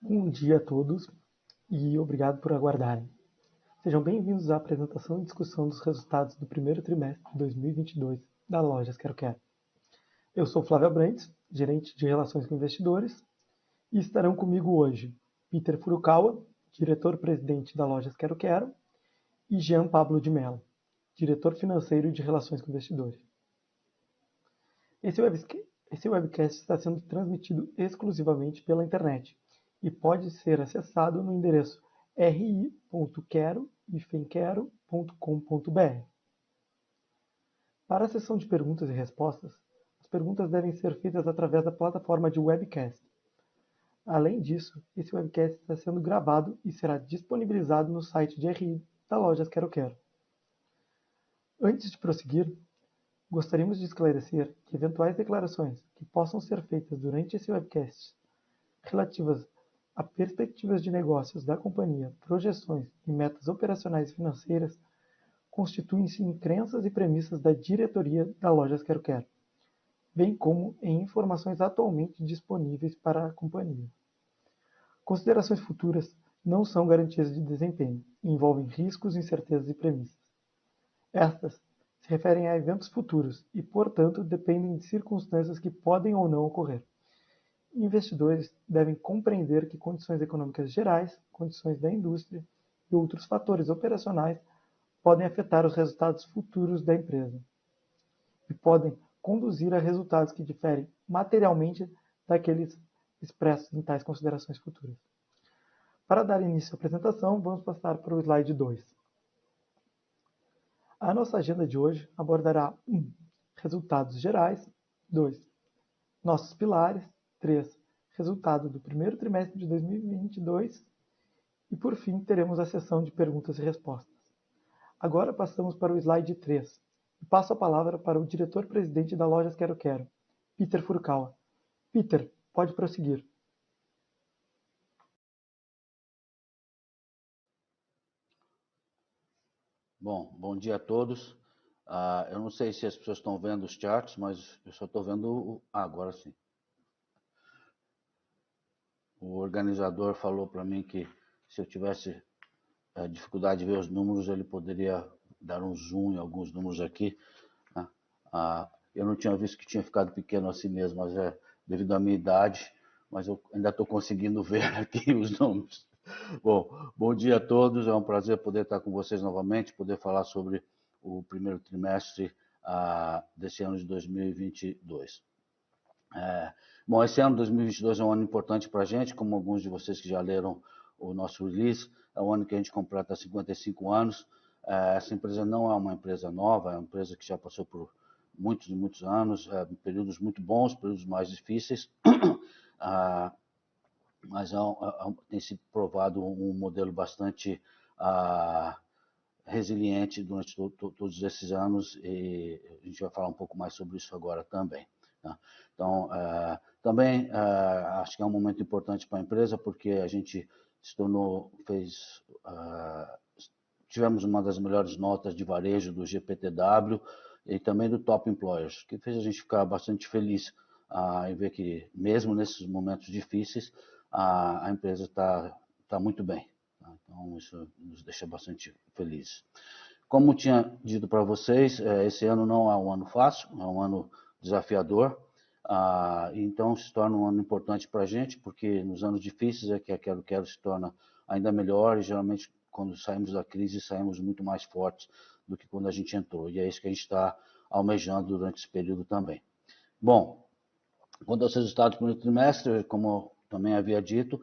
Bom dia a todos e obrigado por aguardarem. Sejam bem-vindos à apresentação e discussão dos resultados do primeiro trimestre de 2022 da Lojas Quero Quero. Eu sou Flávio Abrantes, gerente de Relações com Investidores, e estarão comigo hoje Peter Furukawa, diretor-presidente da Lojas Quero Quero, e Jean Pablo de Mello, diretor financeiro de Relações com Investidores. Esse webcast está sendo transmitido exclusivamente pela internet e pode ser acessado no endereço ri.quero.com.br. Para a sessão de perguntas e respostas, as perguntas devem ser feitas através da plataforma de webcast. Além disso, esse webcast está sendo gravado e será disponibilizado no site de RI da Lojas Quero Quero. Antes de prosseguir, gostaríamos de esclarecer que eventuais declarações que possam ser feitas durante esse webcast relativas a perspectivas de negócios da companhia, projeções e metas operacionais e financeiras constituem-se em crenças e premissas da diretoria da Lojas Quero Quero, bem como em informações atualmente disponíveis para a companhia. Considerações futuras não são garantias de desempenho e envolvem riscos, incertezas e premissas. Estas se referem a eventos futuros e, portanto, dependem de circunstâncias que podem ou não ocorrer. Investidores devem compreender que condições econômicas gerais, condições da indústria e outros fatores operacionais podem afetar os resultados futuros da empresa e podem conduzir a resultados que diferem materialmente daqueles expressos em tais considerações futuras. Para dar início à apresentação, vamos passar para o slide 2. A nossa agenda de hoje abordará 1. Resultados gerais. 2. Nossos pilares. 3. Resultado do primeiro trimestre de 2022. E, por fim, teremos a sessão de perguntas e respostas. Agora passamos para o slide 3. E passo a palavra para o diretor-presidente da Lojas Quero Quero, Peter Furukawa. Peter, pode prosseguir. Bom dia a todos. Eu não sei se as pessoas estão vendo os charts, mas eu só estou vendo agora sim. O organizador falou para mim que se eu tivesse dificuldade de ver os números, ele poderia dar um zoom em alguns números aqui. Né? Eu não tinha visto que tinha ficado pequeno assim mesmo, mas é devido à minha idade, mas eu ainda estou conseguindo ver aqui os números. Bom dia a todos, é um prazer poder estar com vocês novamente, poder falar sobre o primeiro trimestre desse ano de 2022. Esse ano de 2022 é um ano importante para a gente, como alguns de vocês que já leram o nosso release, é um ano que a gente completa 55 anos. Essa empresa não é uma empresa nova, é uma empresa que já passou por muitos e muitos anos, períodos muito bons, períodos mais difíceis, mas tem se provado um modelo bastante resiliente durante todos esses anos, e a gente vai falar um pouco mais sobre isso agora também. Tá? Então, também acho que é um momento importante para a empresa, porque a gente se tornou, tivemos uma das melhores notas de varejo do GPTW e também do Top Employers, que fez a gente ficar bastante feliz em ver que, mesmo nesses momentos difíceis, a empresa está muito bem. Tá? Então, isso nos deixa bastante felizes. Como tinha dito para vocês, esse ano não é um ano fácil, é um ano desafiador, então se torna um ano importante para a gente, porque nos anos difíceis é que a Quero Quero se torna ainda melhor, e geralmente quando saímos da crise saímos muito mais fortes do que quando a gente entrou, e é isso que a gente está almejando durante esse período também. Bom, quanto aos resultados do primeiro trimestre, como também havia dito,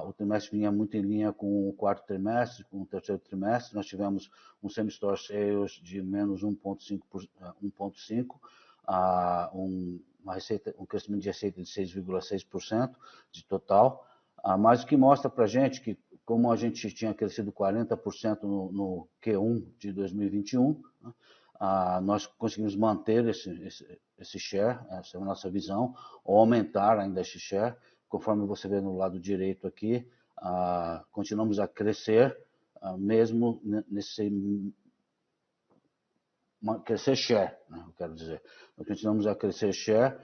o trimestre vinha muito em linha com o quarto trimestre, com o terceiro trimestre. Nós tivemos um same-store sales de menos 1,5%, um crescimento de receita de 6,6% de total, mas o que mostra para a gente que, como a gente tinha crescido 40% no Q1 de 2021, nós conseguimos manter esse share, essa é a nossa visão, ou aumentar ainda esse share, conforme você vê no lado direito aqui, continuamos a crescer, mesmo crescer share, né, eu quero dizer. Nós continuamos a crescer share,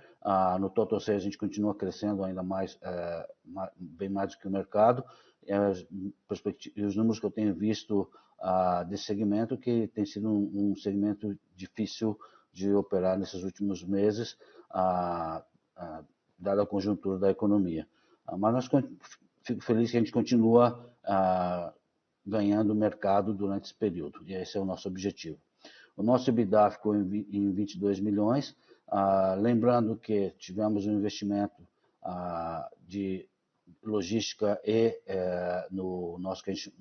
No Total Sales a gente continua crescendo ainda mais, bem mais do que o mercado. E os números que eu tenho visto desse segmento, que tem sido um segmento difícil de operar nesses últimos meses, dada a conjuntura da economia. Mas fico feliz que a gente continua ganhando mercado durante esse período, e esse é o nosso objetivo. O nosso EBITDA ficou em 22 milhões, lembrando que tivemos um investimento de logística e no nosso que a gente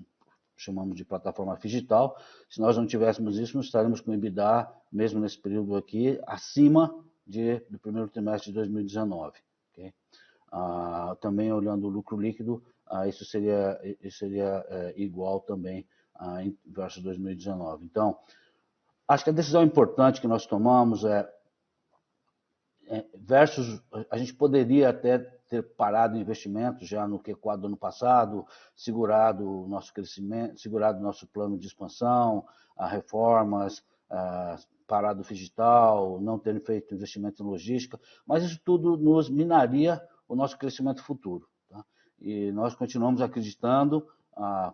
chamamos de plataforma digital. Se nós não tivéssemos isso, nós estaríamos com o EBITDA, mesmo nesse período aqui, acima do primeiro trimestre de 2019. Okay? Também olhando o lucro líquido, isso seria igual também versus 2019. Então, acho que a decisão importante que nós tomamos versus, a gente poderia até ter parado o investimento já no Q4 do ano passado, segurado o nosso crescimento, segurado o nosso plano de expansão, reformas, parado o digital, não ter feito investimento em logística, mas isso tudo nos minaria o nosso crescimento futuro. Tá? E nós continuamos acreditando,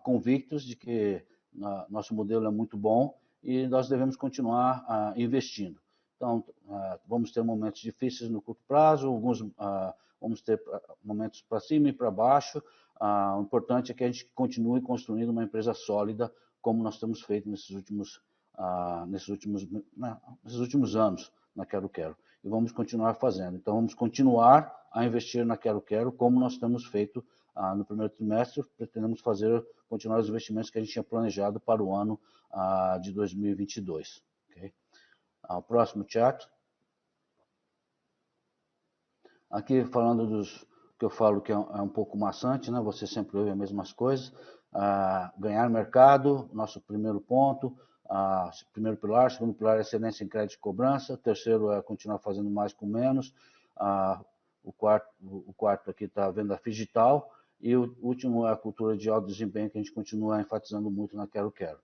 convictos de que nosso modelo é muito bom e nós devemos continuar investindo. Então, vamos ter momentos difíceis no curto prazo, vamos ter momentos para cima e para baixo. O importante é que a gente continue construindo uma empresa sólida, como nós temos feito nesses últimos anos na Quero Quero. E vamos continuar fazendo. Então, vamos continuar a investir na Quero Quero, como nós temos feito no primeiro trimestre. Pretendemos continuar os investimentos que a gente tinha planejado para o ano de 2022. Okay? O próximo chart. Aqui falando dos que eu falo que é um pouco maçante, né? Você sempre ouve as mesmas coisas. Ganhar mercado, nosso primeiro ponto. Primeiro pilar, segundo pilar é excelência em crédito e cobrança. Terceiro é continuar fazendo mais com menos. O quarto aqui está a venda digital. E o último é a cultura de alto desempenho, que a gente continua enfatizando muito na Quero Quero.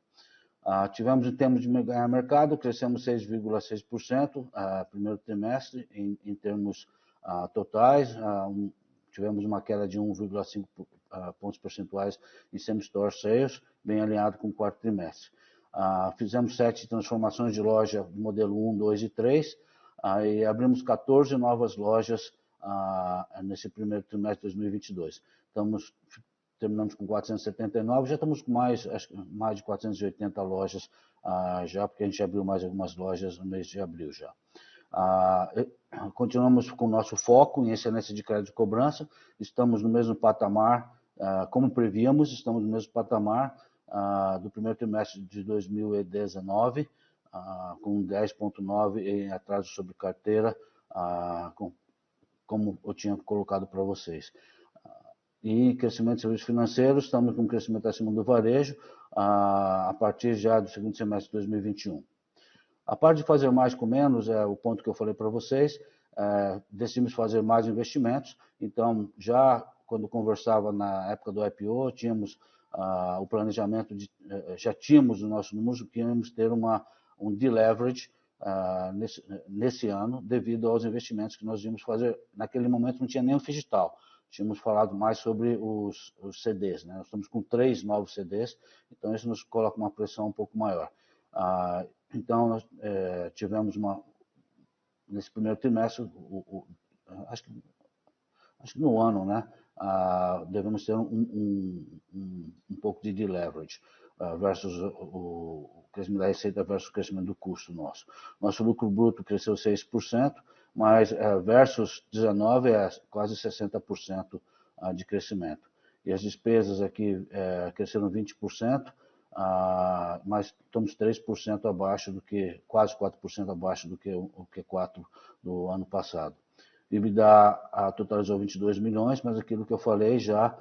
Tivemos, em termos de ganhar mercado, crescemos 6,6% primeiro trimestre, em termos totais. Tivemos uma queda de 1,5 pontos percentuais em same-store sales, bem alinhado com o quarto trimestre. Fizemos 7 transformações de loja do modelo 1, 2 e 3, e abrimos 14 novas lojas nesse primeiro trimestre de 2022. Terminamos com 479, já estamos com mais de 480 lojas já, porque a gente abriu mais algumas lojas no mês de abril já. Continuamos com o nosso foco em excelência de crédito e cobrança, estamos no mesmo patamar, como prevíamos, estamos no mesmo patamar do primeiro trimestre de 2019, com 10,9 em atraso sobre carteira, como eu tinha colocado para vocês. E crescimento de serviços financeiros, estamos com um crescimento acima do varejo, a partir já do segundo semestre de 2021. A parte de fazer mais com menos, é o ponto que eu falei para vocês, decidimos fazer mais investimentos, então já quando conversava na época do IPO, tínhamos o planejamento, já tínhamos os nossos números, que íamos ter um deleverage nesse ano, devido aos investimentos que nós íamos fazer. Naquele momento não tinha nem o digital. Tínhamos falado mais sobre os CDs, né? Nós estamos com 3 novos CDs, então isso nos coloca uma pressão um pouco maior. Então, nós tivemos nesse primeiro trimestre, acho que no ano, né? Devemos ter um pouco de deleverage versus o crescimento da receita versus o crescimento do custo nosso. Nosso lucro bruto cresceu 6%, mas versus 19 é quase 60% de crescimento. E as despesas aqui cresceram 20%, mas estamos 3% abaixo do que, quase 4% abaixo do que o Q4 do ano passado. O EBITDA totalizou 22 milhões, mas aquilo que eu falei já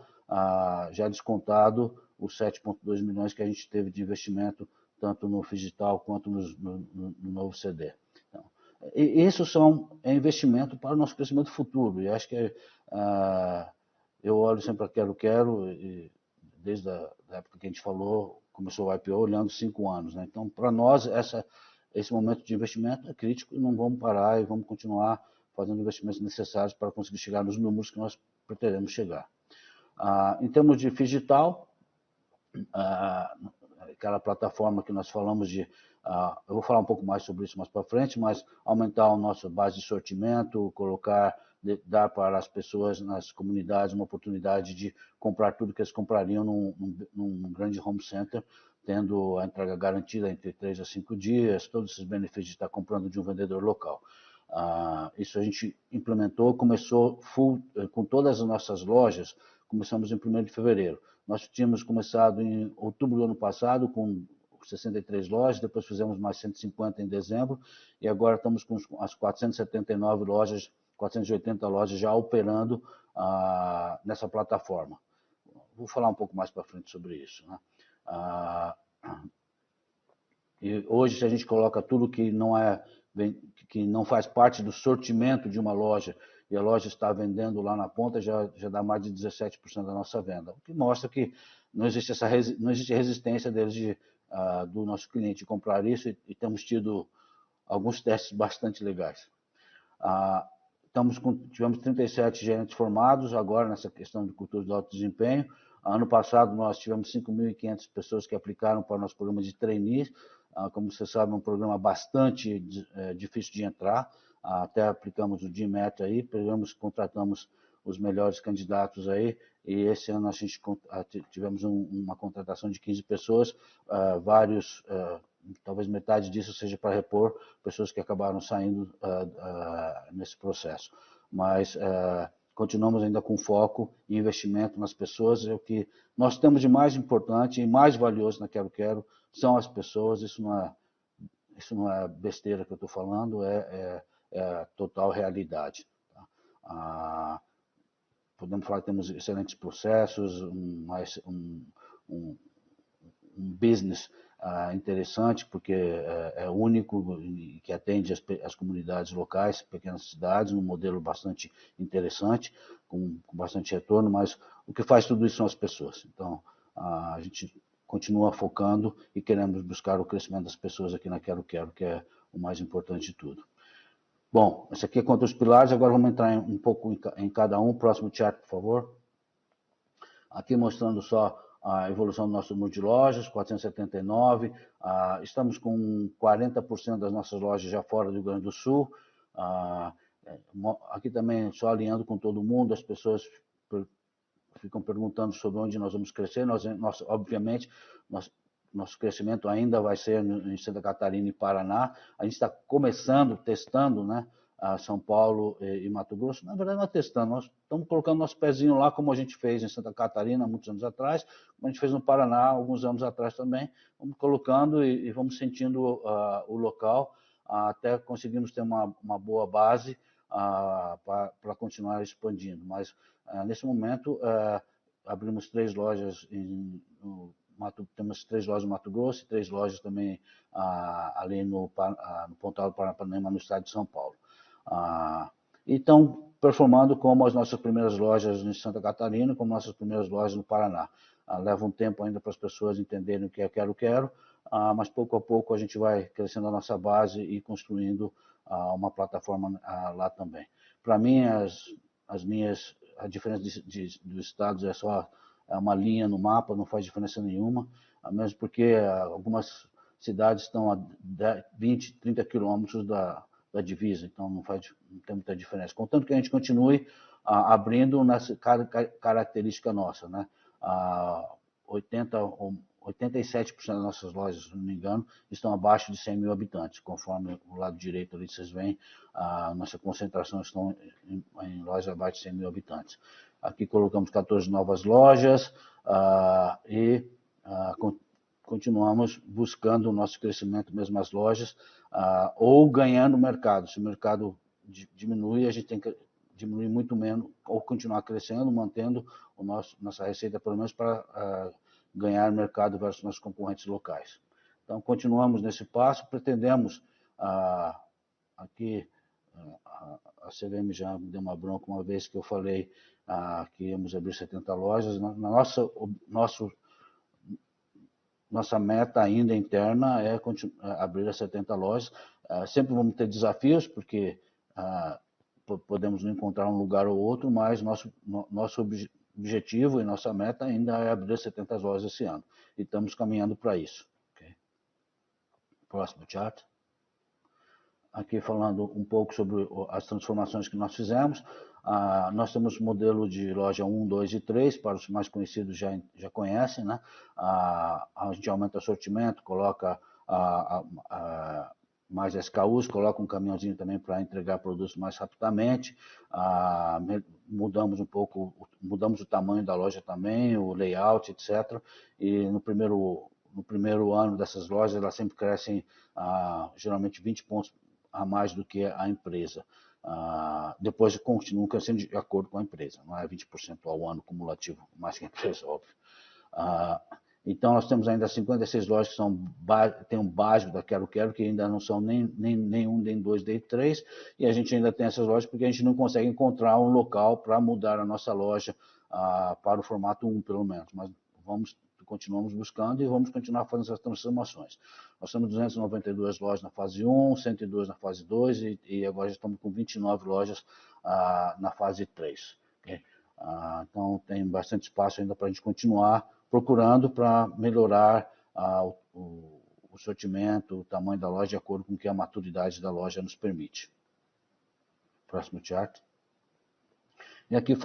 descontado os 7,2 milhões que a gente teve de investimento, tanto no digital quanto no novo CD. Então, isso é investimento para o nosso crescimento futuro. E acho que eu olho sempre para Quero, desde a época que a gente falou, começou o IPO, olhando 5 anos. Né? Então, para nós, esse momento de investimento é crítico e não vamos parar e vamos continuar fazendo investimentos necessários para conseguir chegar nos números que nós pretendemos chegar. Em termos de digital, aquela plataforma que nós falamos de, eu vou falar um pouco mais sobre isso mais para frente, mas aumentar a nossa base de sortimento, dar para as pessoas nas comunidades uma oportunidade de comprar tudo que eles comprariam num grande home center, tendo a entrega garantida entre 3 a 5 dias, todos esses benefícios de estar comprando de um vendedor local. Isso a gente implementou, começou com todas as nossas lojas, começamos em 1º de fevereiro. Nós tínhamos começado em outubro do ano passado com 63 lojas, depois fizemos mais 150 em dezembro, e agora estamos com as 479 lojas, 480 lojas já operando nessa plataforma. Vou falar um pouco mais para frente sobre isso, né? E hoje, se a gente coloca tudo que não faz parte do sortimento de uma loja, e a loja está vendendo lá na ponta, já dá mais de 17% da nossa venda, o que mostra que não existe resistência do nosso cliente comprar isso, e temos tido alguns testes bastante legais. Tivemos 37 gerentes formados agora nessa questão de cultura de alto desempenho. Ano passado nós tivemos 5.500 pessoas que aplicaram para o nosso programa de trainees. Como você sabe, é um programa bastante difícil de entrar. Até aplicamos o GMAT aí, contratamos os melhores candidatos aí, e esse ano a gente tivemos uma contratação de 15 pessoas, talvez metade disso seja para repor pessoas que acabaram saindo nesse processo. Mas continuamos ainda com foco e investimento nas pessoas. É o que nós temos de mais importante e mais valioso na Quero Quero, são as pessoas. Isso não é besteira que eu estou falando, é total realidade. Podemos falar que temos excelentes processos, um business interessante, porque é único e que atende as comunidades locais, pequenas cidades, um modelo bastante interessante, com bastante retorno, mas o que faz tudo isso são as pessoas. Então, a gente continua focando e queremos buscar o crescimento das pessoas aqui na Quero Quero, que é o mais importante de tudo. Bom, esse aqui é quanto aos pilares, agora vamos entrar um pouco em cada um. Próximo chart, por favor. Aqui mostrando só a evolução do nosso número de lojas, 479. Estamos com 40% das nossas lojas já fora do Rio Grande do Sul. Aqui também, só alinhando com todo mundo, as pessoas ficam perguntando sobre onde nós vamos crescer. Obviamente, nosso crescimento ainda vai ser em Santa Catarina e Paraná. A gente está começando, testando, né? São Paulo e Mato Grosso. Na verdade, nós testando, nós estamos colocando nosso pezinho lá, como a gente fez em Santa Catarina muitos anos atrás, como a gente fez no Paraná alguns anos atrás também. Vamos colocando e vamos sentindo o local, até conseguirmos ter uma boa base para continuar expandindo. Mas, nesse momento, abrimos 3 lojas temos 3 lojas no Mato Grosso e 3 lojas também ali no Pontal do Paranapanema, no estado de São Paulo. E estão performando como as nossas primeiras lojas em Santa Catarina, como nossas primeiras lojas no Paraná. Leva um tempo ainda para as pessoas entenderem o que é Quero Quero, mas pouco a pouco a gente vai crescendo a nossa base e construindo uma plataforma lá também. Para mim, a diferença dos estados é só uma linha no mapa, não faz diferença nenhuma, mesmo porque algumas cidades estão a 20, 30 quilômetros da divisa, então não tem muita diferença. Contanto que a gente continue abrindo nessa característica nossa, né? 87% das nossas lojas, se não me engano, estão abaixo de 100 mil habitantes, conforme o lado direito ali vocês veem, a nossa concentração estão em lojas abaixo de 100 mil habitantes. Aqui colocamos 14 novas lojas e continuamos buscando o nosso crescimento mesmo as lojas, ou ganhando mercado. Se o mercado diminui, a gente tem que diminuir muito menos, ou continuar crescendo, mantendo nossa receita, pelo menos, para ganhar mercado versus nossos concorrentes locais. Então, continuamos nesse passo, pretendemos, aqui, a CVM já me deu uma bronca uma vez que eu falei que íamos abrir 70 lojas. Nossa meta ainda interna é abrir as 70 lojas. Sempre vamos ter desafios, porque podemos encontrar um lugar ou outro, mas nosso objetivo e nossa meta ainda é abrir 70 lojas esse ano. E estamos caminhando para isso. Okay? Próximo chart. Aqui falando um pouco sobre as transformações que nós fizemos. Nós temos modelo de loja 1, 2 e 3, para os mais conhecidos já conhecem, né? A gente aumenta o sortimento, coloca mais SKUs, coloca um caminhãozinho também para entregar produtos mais rapidamente, mudamos um pouco, mudamos o tamanho da loja também, o layout, etc. E no primeiro ano dessas lojas, elas sempre crescem geralmente 20 pontos a mais do que a empresa. Depois continuam crescendo de acordo com a empresa, não é 20% ao ano cumulativo, mais que a empresa, óbvio. Então, nós temos ainda 56 lojas que têm um básico da Quero Quero, que ainda não são nem 1, nem 2, nem 3, e a gente ainda tem essas lojas porque a gente não consegue encontrar um local para mudar a nossa loja para o formato 1, pelo menos, mas continuamos buscando e vamos continuar fazendo essas transformações. Nós temos 292 lojas na fase 1, 102 na fase 2 e agora já estamos com 29 lojas na fase 3. Okay? Então, tem bastante espaço ainda para a gente continuar procurando para melhorar o sortimento, o tamanho da loja, de acordo com o que a maturidade da loja nos permite. Próximo chart. E aqui,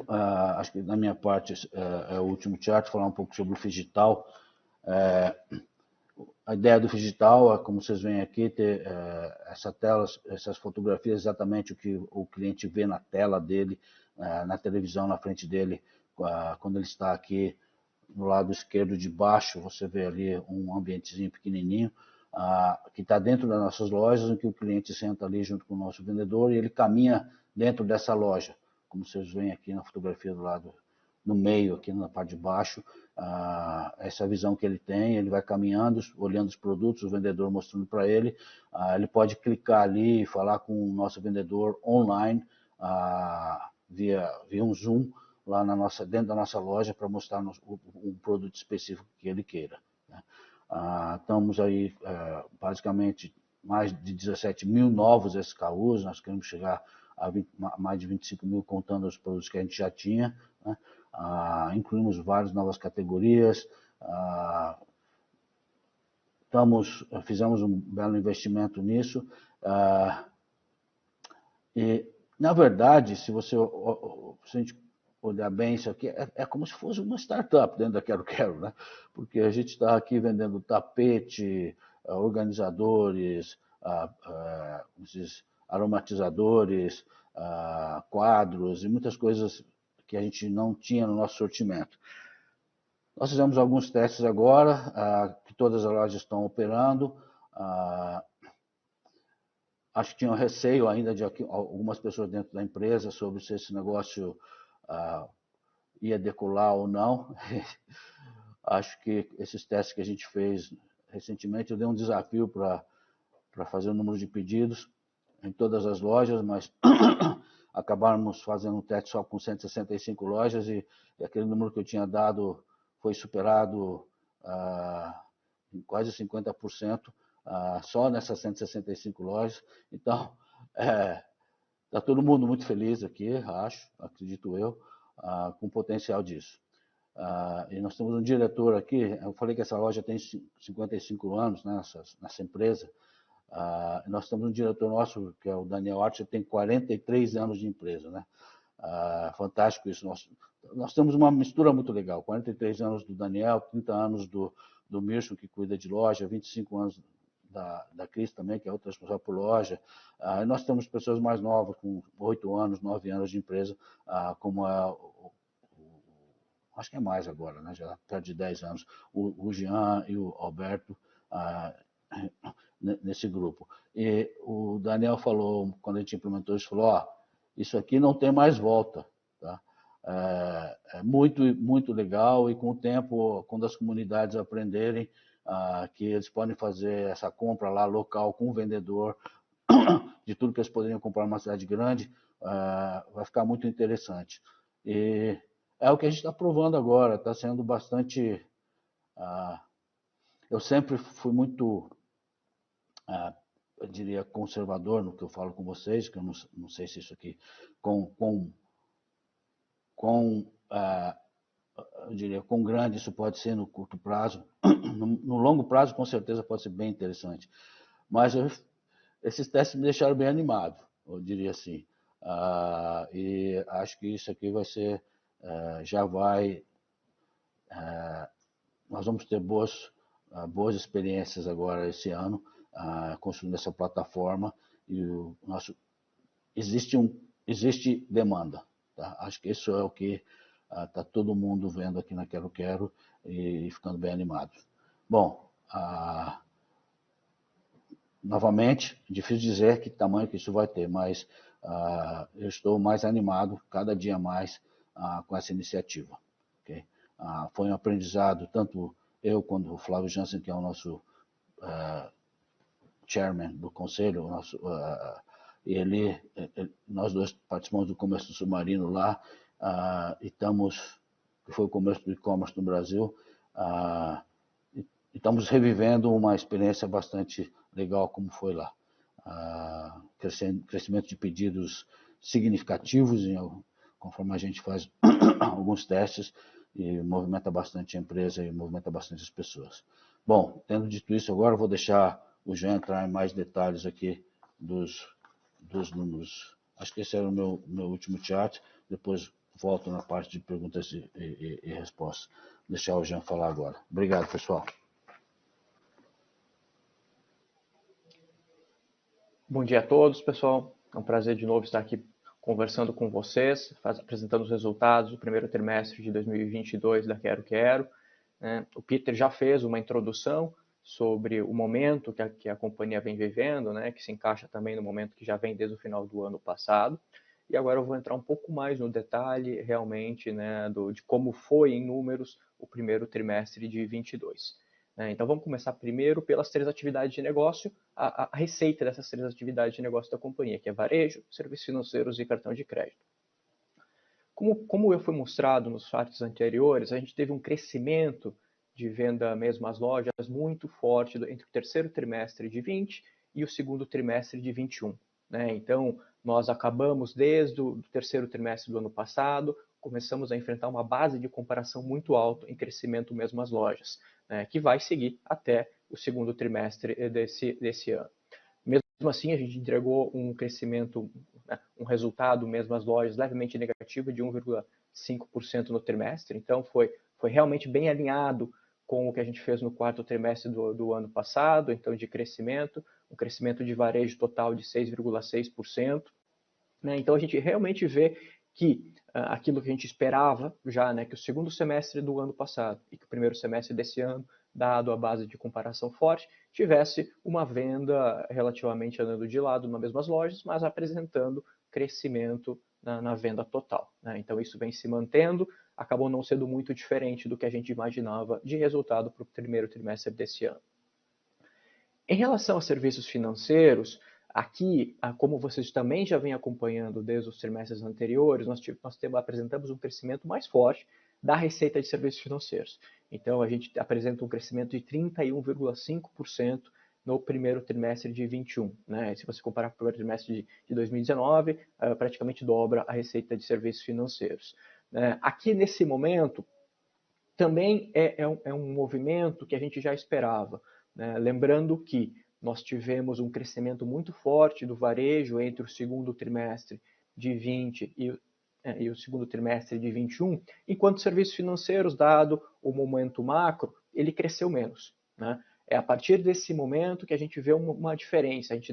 acho que da minha parte é o último chart, falar um pouco sobre o Figital. A ideia do Figital é, como vocês veem aqui, ter essas fotografias, exatamente o que o cliente vê na tela dele, na televisão na frente dele, quando ele está aqui no lado esquerdo de baixo, você vê ali um ambientezinho pequenininho, que está dentro das nossas lojas, em que o cliente senta ali junto com o nosso vendedor e ele caminha dentro dessa loja, como vocês veem aqui na fotografia do lado, no meio, aqui na parte de baixo, essa visão que ele tem, ele vai caminhando, olhando os produtos, o vendedor mostrando para ele, ele pode clicar ali e falar com o nosso vendedor online, via um Zoom, lá dentro da nossa loja para mostrar um produto específico que ele queira. Né? Estamos aí, basicamente, mais de 17 mil novos SKUs, nós queremos chegar a mais de 25 mil contando os produtos que a gente já tinha. Né? Incluímos várias novas categorias, fizemos um belo investimento nisso, e, na verdade, se a gente olhar bem isso aqui, é como se fosse uma startup dentro da Quero Quero, né? Porque a gente está aqui vendendo tapete, organizadores, esses aromatizadores, quadros e muitas coisas que a gente não tinha no nosso sortimento. Nós fizemos alguns testes agora, que todas as lojas estão operando. Acho que tinham receio ainda de algumas pessoas dentro da empresa sobre se esse negócio ia decolar ou não. Acho que esses testes que a gente fez recentemente, eu dei um desafio para fazer o número de pedidos em todas as lojas, mas acabamos fazendo um teste só com 165 lojas e aquele número que eu tinha dado foi superado em quase 50%, só nessas 165 lojas. Então, está todo mundo muito feliz aqui, acredito eu, com o potencial disso. E nós temos um diretor aqui, eu falei que essa loja tem 55 anos, né, nessa empresa. Nós temos um diretor nosso, que é o Daniel Archer, tem 43 anos de empresa, né? Fantástico isso. Nós temos uma mistura muito legal, 43 anos do Daniel, 30 anos do Mirson, que cuida de loja, 25 anos da Cris também, que é outra responsável por loja. Nós temos pessoas mais novas, com 8 anos, 9 anos de empresa, como acho que é mais agora, né? Já perto de 10 anos, o Jean e o Alberto nesse grupo. E o Daniel falou, quando a gente implementou isso, falou, isso aqui não tem mais volta. Tá? É muito, muito legal e com o tempo, quando as comunidades aprenderem que eles podem fazer essa compra lá local com o vendedor, de tudo que eles poderiam comprar numa cidade grande, vai ficar muito interessante. E é o que a gente está provando agora, está sendo bastante... eu sempre fui muito eu diria, conservador no que eu falo com vocês, que eu não sei se isso aqui, eu diria, quão grande isso pode ser no curto prazo. No longo prazo, com certeza, pode ser bem interessante. Mas esses testes me deixaram bem animado, eu diria assim. E acho que isso aqui vai ser, já vai, nós vamos ter boas experiências agora esse ano, construindo essa plataforma e o nosso existe demanda, tá? Acho que isso é o que está todo mundo vendo aqui na Quero Quero e ficando bem animado. Bom, novamente, difícil dizer que tamanho que isso vai ter, mas eu estou mais animado cada dia mais com essa iniciativa. Okay? Foi um aprendizado, tanto eu quanto o Flávio Jansen, que é o nosso chairman do conselho, nós dois participamos do começo do submarino lá, que foi o começo do e-commerce no Brasil, e estamos revivendo uma experiência bastante legal como foi lá. Crescimento de pedidos significativos, conforme a gente faz alguns testes, e movimenta bastante a empresa e movimenta bastante as pessoas. Bom, tendo dito isso, agora eu vou deixar o Jean entrar em mais detalhes aqui dos números. Acho que esse era o meu último chat, depois volto na parte de perguntas e respostas. Deixar o Jean falar agora. Obrigado, pessoal. Bom dia a todos, pessoal. É um prazer de novo estar aqui conversando com vocês, apresentando os resultados do primeiro trimestre de 2022 da Quero Quero. O Peter já fez uma introdução sobre o momento que a companhia vem vivendo, que se encaixa também no momento que já vem desde o final do ano passado. E agora eu vou entrar um pouco mais no detalhe, realmente, de como foi em números o primeiro trimestre de 2022. Então vamos começar primeiro pelas três atividades de negócio, a receita dessas três atividades de negócio da companhia, que é varejo, serviços financeiros e cartão de crédito. Como foi mostrado nos charts anteriores, a gente teve um crescimento de venda mesmo às lojas muito forte entre o terceiro trimestre de 20 e o segundo trimestre de 21. Então, nós acabamos desde o terceiro trimestre do ano passado, começamos a enfrentar uma base de comparação muito alta em crescimento mesmo às lojas, que vai seguir até o segundo trimestre desse ano. Mesmo assim, a gente entregou um crescimento, um resultado mesmo às lojas levemente negativo de 1,5% no trimestre. Então, foi realmente bem alinhado com o que a gente fez no quarto trimestre do ano passado, então de crescimento, um crescimento de varejo total de 6,6%. Então, a gente realmente vê que aquilo que a gente esperava já, que o segundo semestre do ano passado e que o primeiro semestre desse ano, dado a base de comparação forte, tivesse uma venda relativamente andando de lado nas mesmas lojas, mas apresentando crescimento na venda total. Então, isso vem se mantendo, acabou não sendo muito diferente do que a gente imaginava de resultado para o primeiro trimestre desse ano. Em relação a serviços financeiros, aqui, como vocês também já vêm acompanhando desde os trimestres anteriores, nós apresentamos um crescimento mais forte da receita de serviços financeiros. Então, a gente apresenta um crescimento de 31,5% no primeiro trimestre de 21. Se você comparar com o primeiro trimestre de 2019, praticamente dobra a receita de serviços financeiros. Aqui, nesse momento, também é um movimento que a gente já esperava. Lembrando que nós tivemos um crescimento muito forte do varejo entre o segundo trimestre de 20 e o segundo trimestre de 21, enquanto serviços financeiros, dado o momento macro, ele cresceu menos. É a partir desse momento que a gente vê uma diferença. A gente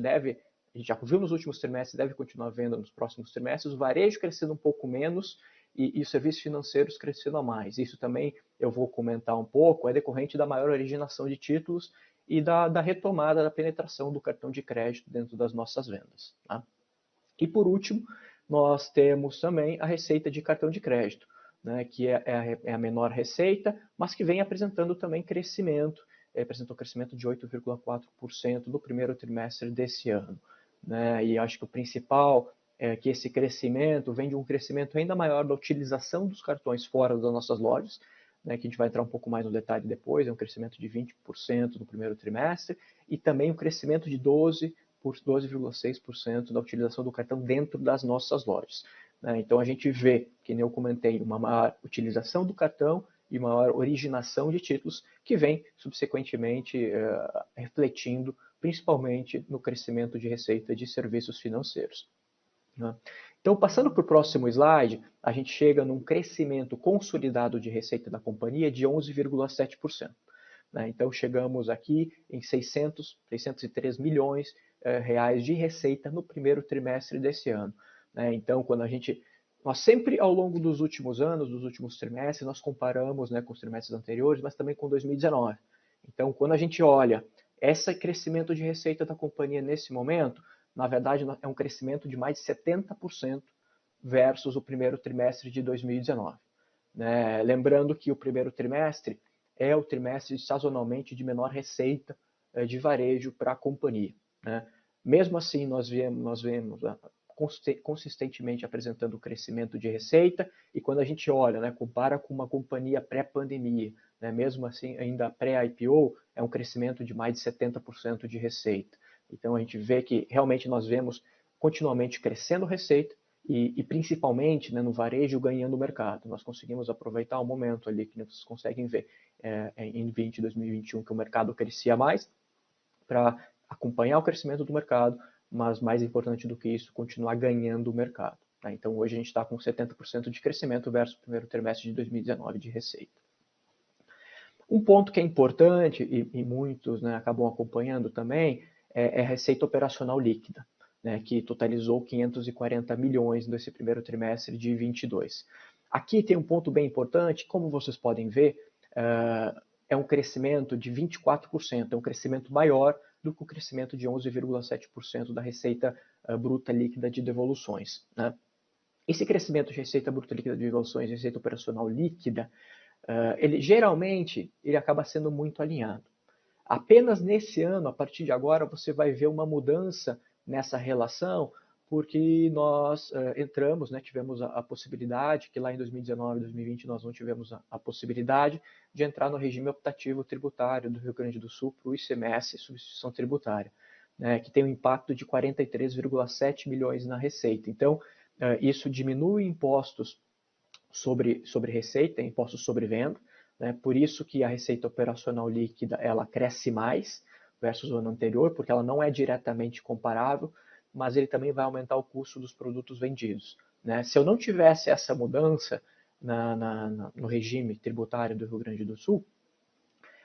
já viu nos últimos trimestres, deve continuar vendo nos próximos trimestres, o varejo crescendo um pouco menos e os serviços financeiros crescendo a mais. Isso também eu vou comentar um pouco, é decorrente da maior originação de títulos e da retomada da penetração do cartão de crédito dentro das nossas vendas. E por último, nós temos também a receita de cartão de crédito, que é a menor receita, mas que vem apresentando também crescimento, apresentou crescimento de 8,4% no primeiro trimestre desse ano. E acho que o principal é que esse crescimento vem de um crescimento ainda maior da utilização dos cartões fora das nossas lojas, que a gente vai entrar um pouco mais no detalhe depois, é um crescimento de 20% no primeiro trimestre, e também um crescimento de 12% 12,6% da utilização do cartão dentro das nossas lojas. Né? Então a gente vê, que nem eu comentei, uma maior utilização do cartão e maior originação de títulos que vem subsequentemente refletindo principalmente no crescimento de receita de serviços financeiros. Né? Então, passando para o próximo slide, a gente chega num crescimento consolidado de receita da companhia de 11,7%. Né? Então, chegamos aqui em 603 milhões reais de receita no primeiro trimestre desse ano. Né? Então, nós sempre, ao longo dos últimos anos, dos últimos trimestres, nós comparamos, né, com os trimestres anteriores, mas também com 2019. Então, quando a gente olha esse crescimento de receita da companhia nesse momento, na verdade, é um crescimento de mais de 70% versus o primeiro trimestre de 2019. Né? Lembrando que o primeiro trimestre é o trimestre sazonalmente de menor receita de varejo para a companhia. Né? Mesmo assim, nós vemos consistentemente apresentando o crescimento de receita, e quando a gente olha, né, compara com uma companhia pré-pandemia, né, mesmo assim, ainda pré-IPO, é um crescimento de mais de 70% de receita. Então a gente vê que realmente nós vemos continuamente crescendo receita e principalmente, né, no varejo ganhando mercado. Nós conseguimos aproveitar o momento ali que vocês conseguem ver em 2021 que o mercado crescia mais para acompanhar o crescimento do mercado, mas mais importante do que isso, continuar ganhando o mercado. Tá? Então hoje a gente está com 70% de crescimento versus o primeiro trimestre de 2019 de receita. Um ponto que é importante, e muitos, né, acabam acompanhando também, é a receita operacional líquida, né, que totalizou 540 milhões nesse primeiro trimestre de 2022. Aqui tem um ponto bem importante, como vocês podem ver, é um crescimento de 24%, é um crescimento maior do que o crescimento de 11,7% da receita bruta líquida de devoluções. Né? Esse crescimento de receita bruta líquida de devoluções e receita operacional líquida, ele acaba sendo muito alinhado. Apenas nesse ano, a partir de agora, você vai ver uma mudança nessa relação, porque nós entramos, né, tivemos a possibilidade, que lá em 2019 e 2020 nós não tivemos a possibilidade de entrar no regime optativo tributário do Rio Grande do Sul para o ICMS, substituição tributária, né, que tem um impacto de 43,7 milhões na receita. Então, isso diminui impostos sobre receita, impostos sobre venda, né? Por isso que a receita operacional líquida ela cresce mais versus o ano anterior, porque ela não é diretamente comparável, mas ele também vai aumentar o custo dos produtos vendidos. Né? Se eu não tivesse essa mudança no regime tributário do Rio Grande do Sul,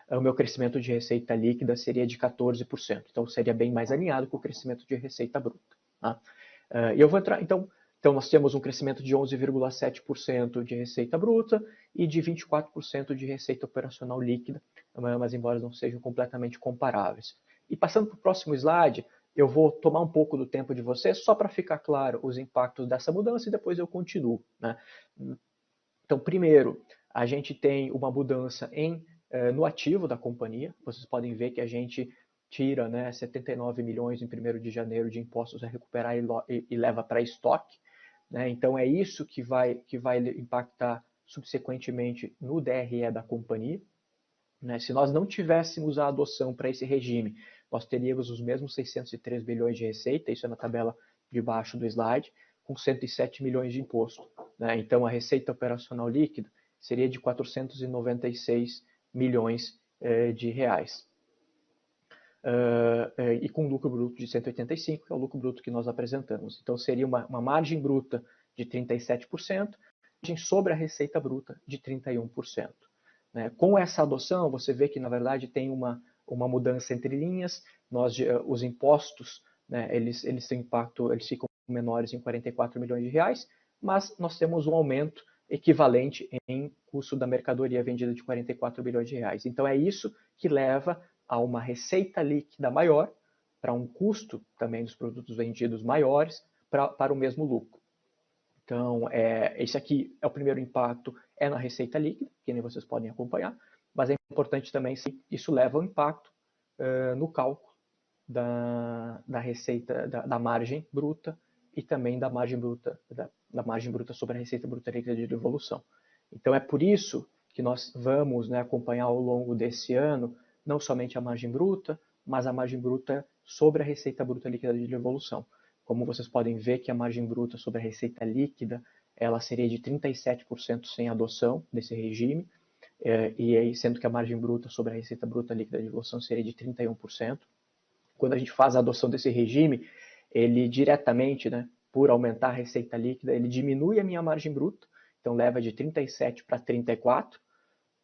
o meu crescimento de receita líquida seria de 14%. Então, seria bem mais alinhado com o crescimento de receita bruta. Tá? E eu vou entrar, então, nós temos um crescimento de 11,7% de receita bruta e de 24% de receita operacional líquida, mas embora não sejam completamente comparáveis. E passando para o próximo slide, eu vou tomar um pouco do tempo de vocês, só para ficar claro os impactos dessa mudança e depois eu continuo. Né? Então, primeiro, a gente tem uma mudança no ativo da companhia. Vocês podem ver que a gente tira, né, 79 milhões em 1º de janeiro de impostos a recuperar e leva para estoque. Né? Então, é isso que vai impactar subsequentemente no DRE da companhia. Né? Se nós não tivéssemos a adoção para esse regime, nós teríamos os mesmos 603 bilhões de receita, isso é na tabela de baixo do slide, com 107 milhões de imposto. Né? Então, a receita operacional líquida seria de 496 milhões de reais. E com lucro bruto de 185, que é o lucro bruto que nós apresentamos. Então, seria uma margem bruta de 37%, margem sobre a receita bruta de 31%. Né? Com essa adoção, você vê que, na verdade, tem uma mudança entre linhas, os impostos, né, eles têm impacto, eles ficam menores em 44 milhões de reais, mas nós temos um aumento equivalente em custo da mercadoria vendida de 44 bilhões de reais. Então, é isso que leva a uma receita líquida maior, para um custo também dos produtos vendidos maiores, para o mesmo lucro. Então, esse aqui é o primeiro impacto, é na receita líquida, que nem vocês podem acompanhar, mas é importante também se isso leva ao impacto no cálculo da receita, da margem bruta e também da margem bruta, da margem bruta sobre a receita bruta líquida de devolução. Então, é por isso que nós vamos, né, acompanhar ao longo desse ano não somente a margem bruta, mas a margem bruta sobre a receita bruta líquida de devolução. Como vocês podem ver que a margem bruta sobre a receita líquida, ela seria de 37% sem adoção desse regime, e aí sendo que a margem bruta sobre a receita bruta líquida de devolução seria de 31%. Quando a gente faz a adoção desse regime, ele diretamente, né, por aumentar a receita líquida, ele diminui a minha margem bruta, então leva de 37 para 34.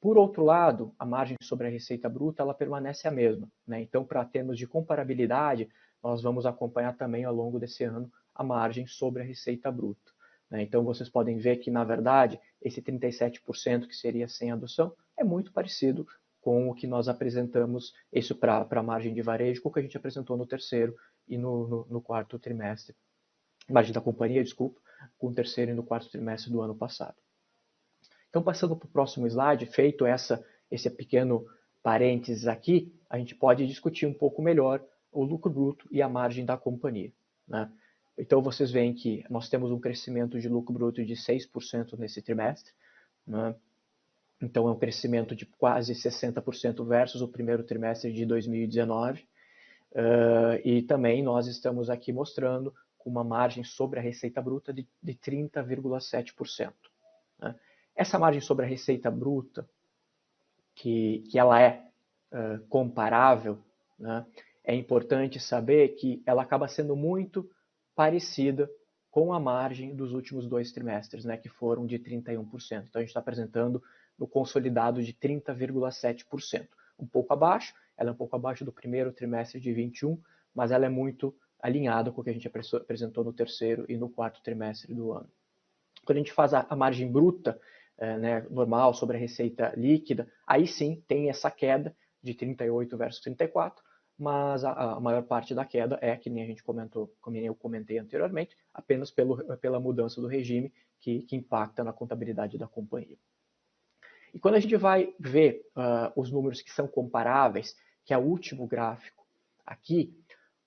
Por outro lado, a margem sobre a receita bruta ela permanece a mesma, né? Então, para termos de comparabilidade, nós vamos acompanhar também ao longo desse ano a margem sobre a receita bruta, né? Então, vocês podem ver que, na verdade, esse 37% que seria sem adoção é muito parecido com o que nós apresentamos, isso para a margem de varejo, com o que a gente apresentou no terceiro e no quarto trimestre. Margem da companhia, desculpa, com o terceiro e no quarto trimestre do ano passado. Então, passando para o próximo slide, feito esse pequeno parênteses aqui, a gente pode discutir um pouco melhor o lucro bruto e a margem da companhia, né? Então, vocês veem que nós temos um crescimento de lucro bruto de 6% nesse trimestre, né? Então, é um crescimento de quase 60% versus o primeiro trimestre de 2019. E também nós estamos aqui mostrando com uma margem sobre a receita bruta de 30,7%. Né? Essa margem sobre a receita bruta, que ela é comparável, né, é importante saber que ela acaba sendo muito parecida com a margem dos últimos 2 trimestres, né, que foram de 31%. Então, a gente está apresentando no consolidado de 30,7%. Um pouco abaixo, ela é um pouco abaixo do primeiro trimestre de 21, mas ela é muito alinhada com o que a gente apresentou no terceiro e no quarto trimestre do ano. Quando a gente faz a margem bruta, né, normal sobre a receita líquida, aí sim tem essa queda de 38 versus 34, mas a maior parte da queda é, que nem a gente comentou, como eu comentei anteriormente, apenas pela mudança do regime que impacta na contabilidade da companhia. E quando a gente vai ver os números que são comparáveis, que é o último gráfico aqui,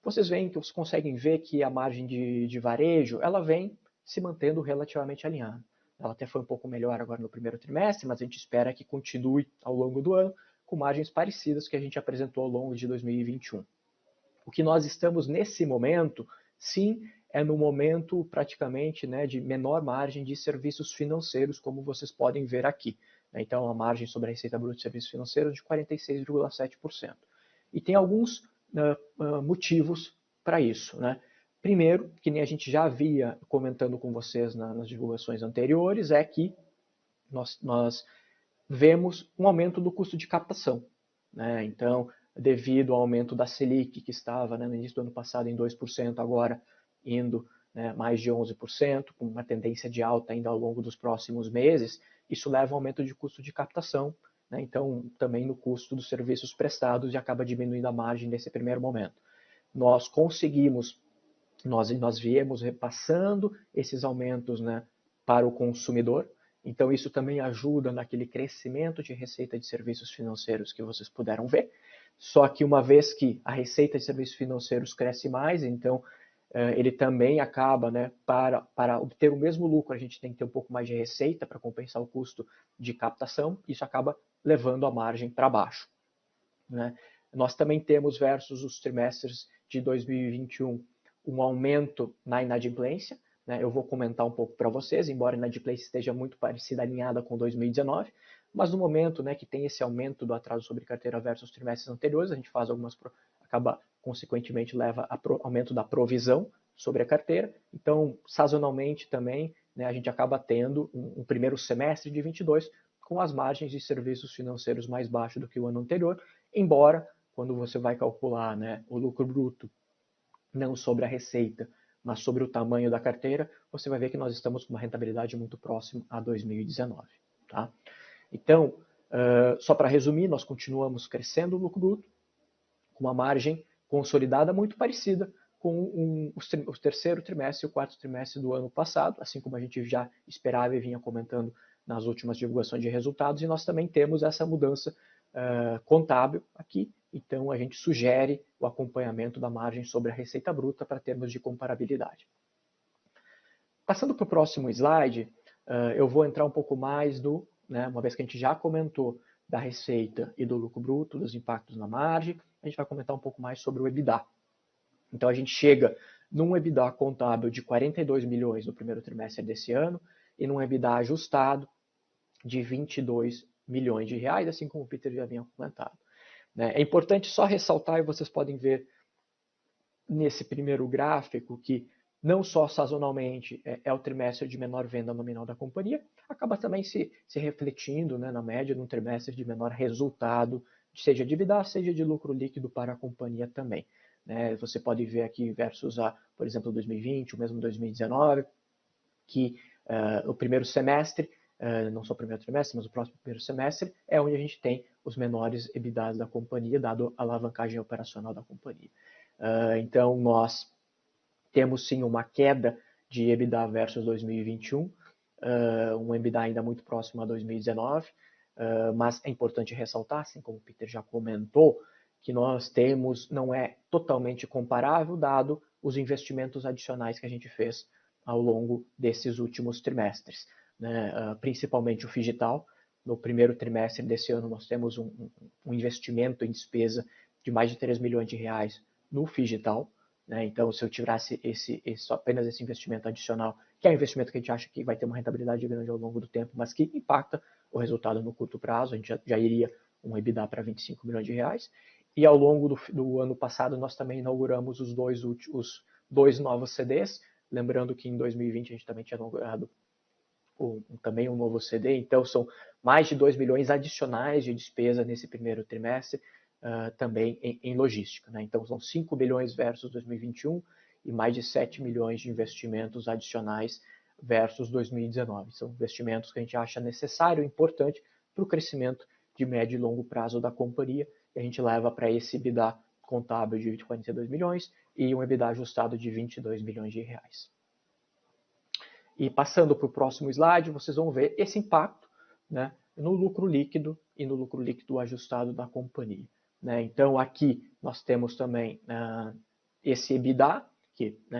vocês veem que vocês conseguem ver que a margem de varejo ela vem se mantendo relativamente alinhada. Ela até foi um pouco melhor agora no primeiro trimestre, mas a gente espera que continue ao longo do ano com margens parecidas que a gente apresentou ao longo de 2021. O que nós estamos nesse momento, sim, é no momento praticamente, né, de menor margem de serviços financeiros, como vocês podem ver aqui. Então, a margem sobre a receita bruta de serviços financeiros é de 46,7%. E tem alguns motivos para isso, né? Primeiro, que nem a gente já havia comentando com vocês nas divulgações anteriores, é que nós vemos um aumento do custo de captação, né? Então, devido ao aumento da Selic, que estava, né, no início do ano passado em 2%, agora indo, né, mais de 11%, com uma tendência de alta ainda ao longo dos próximos meses, isso leva a um aumento de custo de captação, né? Então, também no custo dos serviços prestados e acaba diminuindo a margem nesse primeiro momento. Nós conseguimos, nós viemos repassando esses aumentos, né, para o consumidor. Então, isso também ajuda naquele crescimento de receita de serviços financeiros que vocês puderam ver. Só que uma vez que a receita de serviços financeiros cresce mais, então ele também acaba, né, para obter o mesmo lucro, a gente tem que ter um pouco mais de receita para compensar o custo de captação. Isso acaba levando a margem para baixo, né? Nós também temos, versus os trimestres de 2021, um aumento na inadimplência, né? Eu vou comentar um pouco para vocês, embora a inadimplência esteja muito parecida, alinhada com 2019, mas no momento, né, que tem esse aumento do atraso sobre carteira versus trimestres anteriores, a gente faz acaba, consequentemente, leva a aumento da provisão sobre a carteira. Então, sazonalmente também, né, a gente acaba tendo um primeiro semestre de 22 com as margens de serviços financeiros mais baixas do que o ano anterior, embora, quando você vai calcular, né, o lucro bruto, não sobre a receita, mas sobre o tamanho da carteira, você vai ver que nós estamos com uma rentabilidade muito próxima a 2019. Tá? Então, só para resumir, nós continuamos crescendo o lucro bruto, com uma margem consolidada muito parecida com o terceiro trimestre e o quarto trimestre do ano passado, assim como a gente já esperava e vinha comentando nas últimas divulgações de resultados, e nós também temos essa mudança contábil aqui. Então, a gente sugere o acompanhamento da margem sobre a receita bruta para termos de comparabilidade. Passando para o próximo slide, eu vou entrar um pouco mais né, uma vez que a gente já comentou da receita e do lucro bruto, dos impactos na margem, a gente vai comentar um pouco mais sobre o EBITDA. Então a gente chega num EBITDA contábil de 42 milhões no primeiro trimestre desse ano e num EBITDA ajustado de 22 milhões de reais, assim como o Peter já havia comentado. É importante só ressaltar, e vocês podem ver nesse primeiro gráfico, que não só sazonalmente é o trimestre de menor venda nominal da companhia, acaba também se refletindo, né, na média, num trimestre de menor resultado, seja de EBITDA, seja de lucro líquido para a companhia também. Né? Você pode ver aqui versus, por exemplo, 2020, o mesmo 2019, que o primeiro semestre, não só o primeiro trimestre, mas o próximo primeiro semestre, é onde a gente tem os menores EBITDAs da companhia, dado a alavancagem operacional da companhia. Então, nós temos sim uma queda de EBITDA versus 2021, um EBITDA ainda muito próximo a 2019, mas é importante ressaltar, assim como o Peter já comentou, que nós temos, não é totalmente comparável, dado os investimentos adicionais que a gente fez ao longo desses últimos trimestres, né? Principalmente o Figital. No primeiro trimestre desse ano, nós temos um investimento em despesa de mais de 3 milhões de reais no Figital. Né? Então, se eu tirasse apenas esse investimento adicional, que é um investimento que a gente acha que vai ter uma rentabilidade grande ao longo do tempo, mas que impacta o resultado no curto prazo, a gente já iria um EBITDA para 25 milhões de reais. E ao longo do ano passado, nós também inauguramos os dois novos CDs, lembrando que em 2020 a gente também tinha inaugurado também um novo CD, então são mais de 2 milhões adicionais de despesa nesse primeiro trimestre, também em logística. Né? Então são 5 bilhões versus 2021 e mais de 7 milhões de investimentos adicionais versus 2019. São investimentos que a gente acha necessário e importante para o crescimento de médio e longo prazo da companhia, e a gente leva para esse EBITDA contábil de 42 milhões e um EBITDA ajustado de 22 milhões de reais. E passando para o próximo slide, vocês vão ver esse impacto, né, no lucro líquido e no lucro líquido ajustado da companhia. Né? Então, aqui nós temos também esse EBITDA,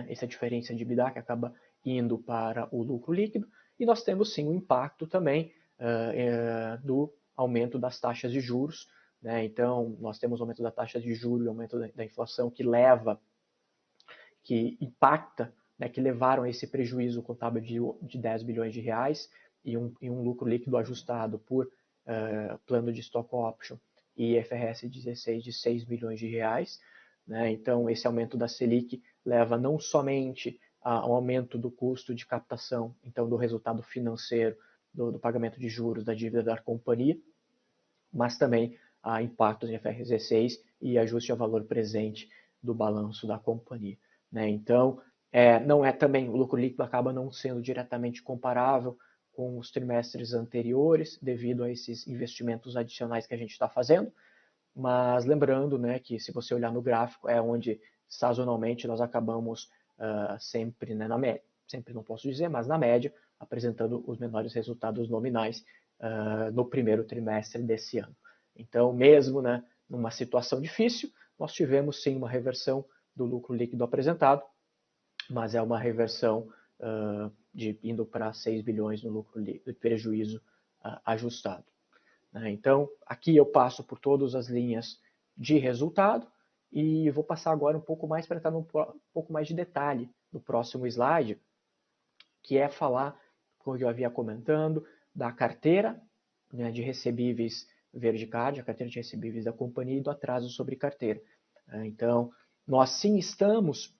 essa diferença de EBITDA que acaba indo para o lucro líquido, e nós temos sim o impacto também do aumento das taxas de juros. Né? Então, nós temos aumento da taxa de juros e aumento da inflação que impacta, né, que levaram a esse prejuízo contábil de 10 bilhões de reais e um lucro líquido ajustado por plano de stock option e IFRS 16 de 6 bilhões de reais. Né? Então, esse aumento da Selic leva não somente ao aumento do custo de captação, então do resultado financeiro do pagamento de juros da dívida da companhia, mas também a impactos em IFRS 16 e ajuste a valor presente do balanço da companhia. Né? Então, não é também, o lucro líquido acaba não sendo diretamente comparável com os trimestres anteriores, devido a esses investimentos adicionais que a gente está fazendo, mas lembrando, né, que se você olhar no gráfico, é onde sazonalmente nós acabamos sempre, né, na média, sempre não posso dizer, mas na média, apresentando os menores resultados nominais no primeiro trimestre desse ano. Então, mesmo, né, numa situação difícil, nós tivemos sim uma reversão do lucro líquido apresentado, mas é uma reversão indo para 6 bilhões no lucro líquido, de prejuízo ajustado. Né? Então, aqui eu passo por todas as linhas de resultado e vou passar agora um pouco mais para entrar um pouco mais de detalhe no próximo slide, que é falar, como eu havia comentando, da carteira, né, de recebíveis Verdicard, a carteira de recebíveis da companhia, e do atraso sobre carteira. Então, nós sim estamos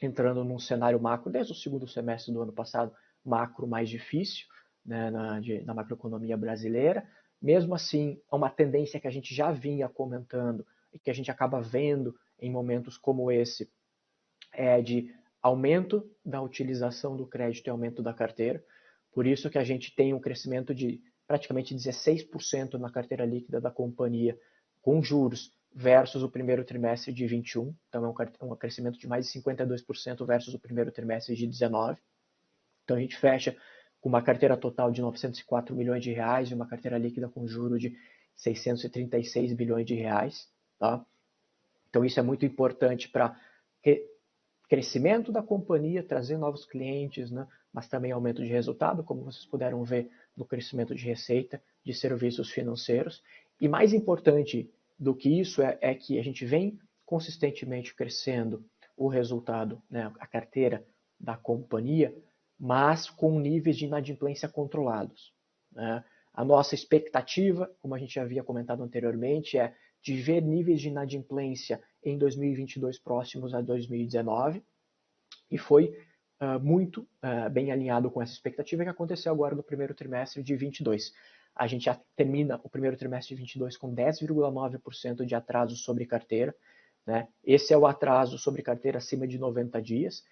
entrando num cenário macro, desde o segundo semestre do ano passado, macro mais difícil, né, na macroeconomia brasileira. Mesmo assim, é uma tendência que a gente já vinha comentando e que a gente acaba vendo em momentos como esse, de aumento da utilização do crédito e aumento da carteira. Por isso que a gente tem um crescimento de praticamente 16% na carteira líquida da companhia, com juros, versus o primeiro trimestre de 21. Então, é um crescimento de mais de 52% versus o primeiro trimestre de 19. Então, a gente fecha com uma carteira total de 904 milhões de reais e uma carteira líquida com juros de 636 bilhões de reais. Tá? Então, isso é muito importante para crescimento da companhia, trazer novos clientes, né? Mas também aumento de resultado, como vocês puderam ver no crescimento de receita de serviços financeiros. E mais importante do que isso é que a gente vem consistentemente crescendo o resultado, né, a carteira da companhia, mas com níveis de inadimplência controlados, né? A nossa expectativa, como a gente havia comentado anteriormente, é de ver níveis de inadimplência em 2022 próximos a 2019, e foi muito bem alinhado com essa expectativa que aconteceu agora no primeiro trimestre de 22. A gente já termina o primeiro trimestre de 22 com 10,9% de atraso sobre carteira, né? Esse é o atraso sobre carteira acima de 90 dias,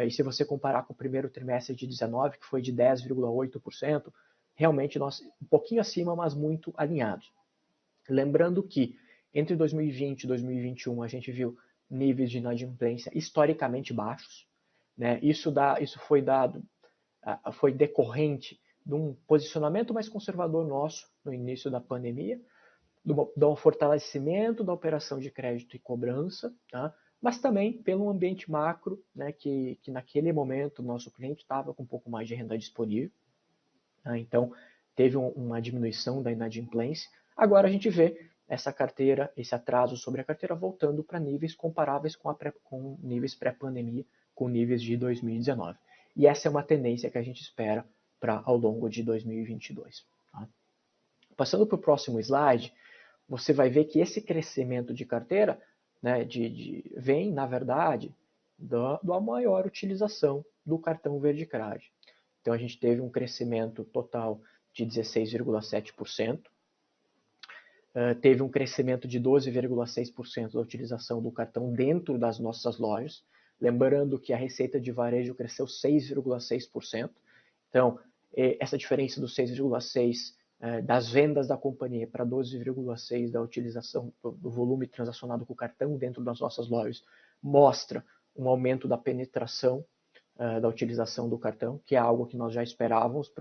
e se você comparar com o primeiro trimestre de 19, que foi de 10,8%, realmente nós um pouquinho acima, mas muito alinhados. Lembrando que entre 2020 e 2021 a gente viu níveis de inadimplência historicamente baixos, né? Isso foi decorrente de um posicionamento mais conservador nosso no início da pandemia, do fortalecimento da operação de crédito e cobrança, tá? Mas também pelo ambiente macro, né, que naquele momento o nosso cliente estava com um pouco mais de renda disponível, tá? Então teve uma diminuição da inadimplência. Agora a gente vê essa carteira, esse atraso sobre a carteira voltando para níveis comparáveis com níveis pré-pandemia, com níveis de 2019. E essa é uma tendência que a gente espera para ao longo de 2022. Tá? Passando para o próximo slide, você vai ver que esse crescimento de carteira, né, vem, na verdade, da maior utilização do cartão Verde Card. Então a gente teve um crescimento total de 16,7%, teve um crescimento de 12,6% da utilização do cartão dentro das nossas lojas, lembrando que a receita de varejo cresceu 6,6%. Então, essa diferença dos 6,6% das vendas da companhia para 12,6% da utilização do volume transacionado com o cartão dentro das nossas lojas mostra um aumento da penetração da utilização do cartão, que é algo que nós já esperávamos.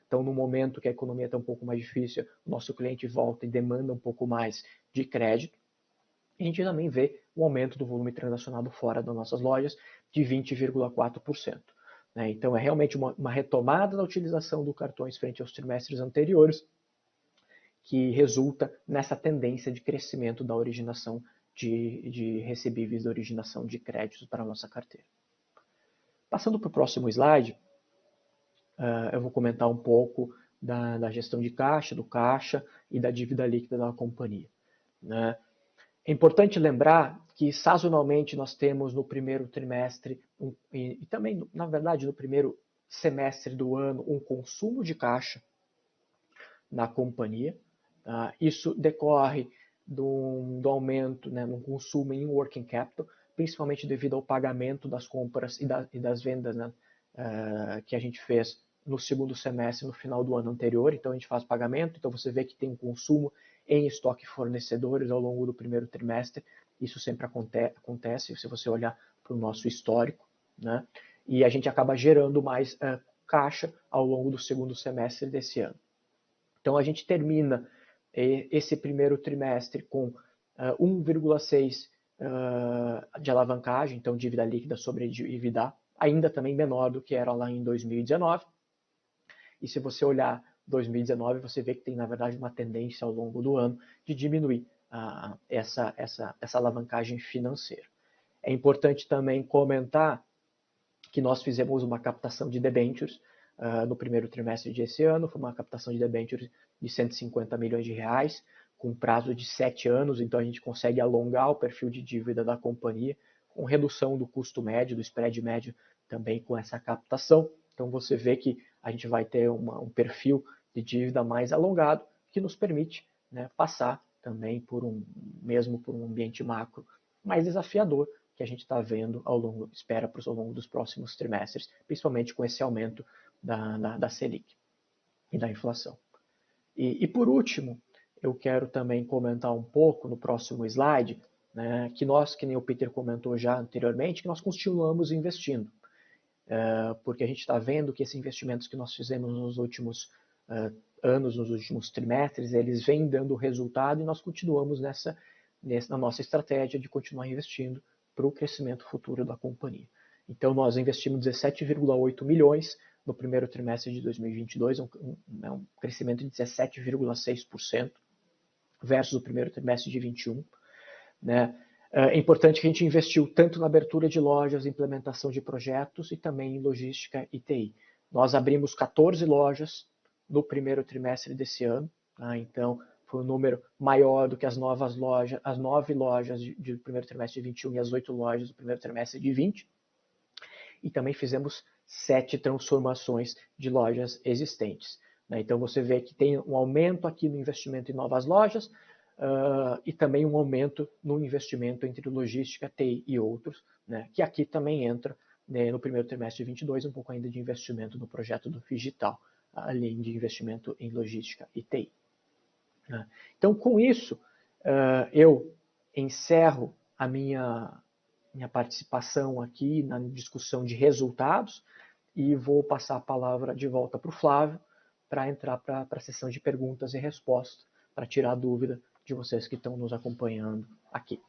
Então, no momento que a economia está um pouco mais difícil, o nosso cliente volta e demanda um pouco mais de crédito. A gente também vê o aumento do volume transacionado fora das nossas lojas de 20,4%. Né? Então, é realmente uma retomada da utilização dos cartões frente aos trimestres anteriores, que resulta nessa tendência de crescimento da originação de recebíveis, da originação de créditos para a nossa carteira. Passando para o próximo slide, eu vou comentar um pouco da gestão de caixa, do caixa e da dívida líquida da companhia. Né? É importante lembrar que sazonalmente nós temos no primeiro trimestre e também, na verdade, no primeiro semestre do ano, um consumo de caixa na companhia. Tá? Isso decorre do aumento, né, no consumo em working capital, principalmente devido ao pagamento das compras e das vendas, né, que a gente fez no segundo semestre, no final do ano anterior. Então a gente faz pagamento, então você vê que tem um consumo em estoque fornecedores ao longo do primeiro trimestre. Isso sempre acontece se você olhar para o nosso histórico, né? E a gente acaba gerando mais caixa ao longo do segundo semestre desse ano. Então a gente termina esse primeiro trimestre com 1,6 de alavancagem, então dívida líquida sobre dívida, ainda também menor do que era lá em 2019. E se você olhar 2019, você vê que tem, na verdade, uma tendência ao longo do ano de diminuir essa alavancagem financeira. É importante também comentar que nós fizemos uma captação de debêntures no primeiro trimestre desse ano. Foi uma captação de debêntures de 150 milhões de reais, com prazo de 7 anos, então a gente consegue alongar o perfil de dívida da companhia, com redução do custo médio, do spread médio também com essa captação. Então você vê que a gente vai ter um perfil de dívida mais alongado, que nos permite, né, passar também mesmo por um ambiente macro mais desafiador, que a gente está vendo espera ao longo dos próximos trimestres, principalmente com esse aumento da Selic e da inflação. E por último, eu quero também comentar um pouco no próximo slide, né, que nem o Peter comentou já anteriormente, que nós continuamos investindo. Porque a gente está vendo que esses investimentos que nós fizemos nos últimos anos, nos últimos trimestres, eles vêm dando resultado e nós continuamos na nossa estratégia de continuar investindo para o crescimento futuro da companhia. Então, nós investimos 17,8 milhões no primeiro trimestre de 2022, um crescimento de 17,6% versus o primeiro trimestre de 2021. Né? É importante que a gente investiu tanto na abertura de lojas, implementação de projetos e também em logística e TI. Nós abrimos 14 lojas no primeiro trimestre desse ano, tá? Então foi um número maior do que as 9 lojas do primeiro trimestre de 21 e as 8 lojas do primeiro trimestre de 20. E também fizemos 7 transformações de lojas existentes. Então você vê que tem um aumento aqui no investimento em novas lojas, e também um aumento no investimento entre logística, TI e outros, que aqui também entra, no primeiro trimestre de 22, um pouco ainda de investimento no projeto do Figital, além de investimento em logística e TI. Então, com isso, eu encerro a minha participação aqui na discussão de resultados e vou passar a palavra de volta para o Flávio para entrar para a sessão de perguntas e respostas, para tirar a dúvida de vocês que estão nos acompanhando aqui.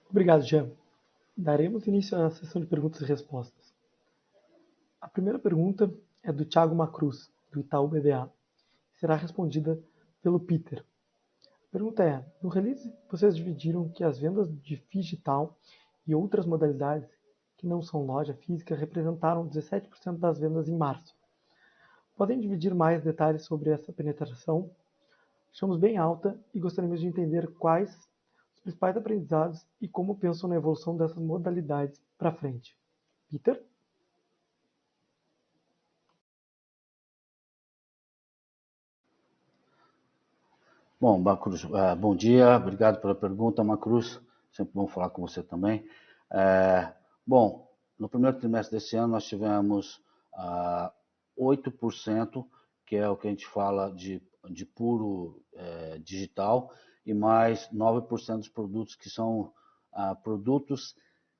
Obrigado, Jean. Daremos início à sessão de perguntas e respostas. A primeira pergunta é do Thiago Macruz, do Itaú BBA. Será respondida pelo Peter. A pergunta é, no release vocês dividiram que as vendas de digital e outras modalidades que não são loja física representaram 17% das vendas em março. Podem dividir mais detalhes sobre essa penetração? Achamos bem alta e gostaríamos de entender quais os principais aprendizados e como pensam na evolução dessas modalidades para frente. Peter? Bom, Macruz, bom dia, obrigado pela pergunta, Macruz. Sempre bom falar com você também. Bom, no primeiro trimestre desse ano nós tivemos 8%, que é o que a gente fala de puro digital, e mais 9% dos produtos que são produtos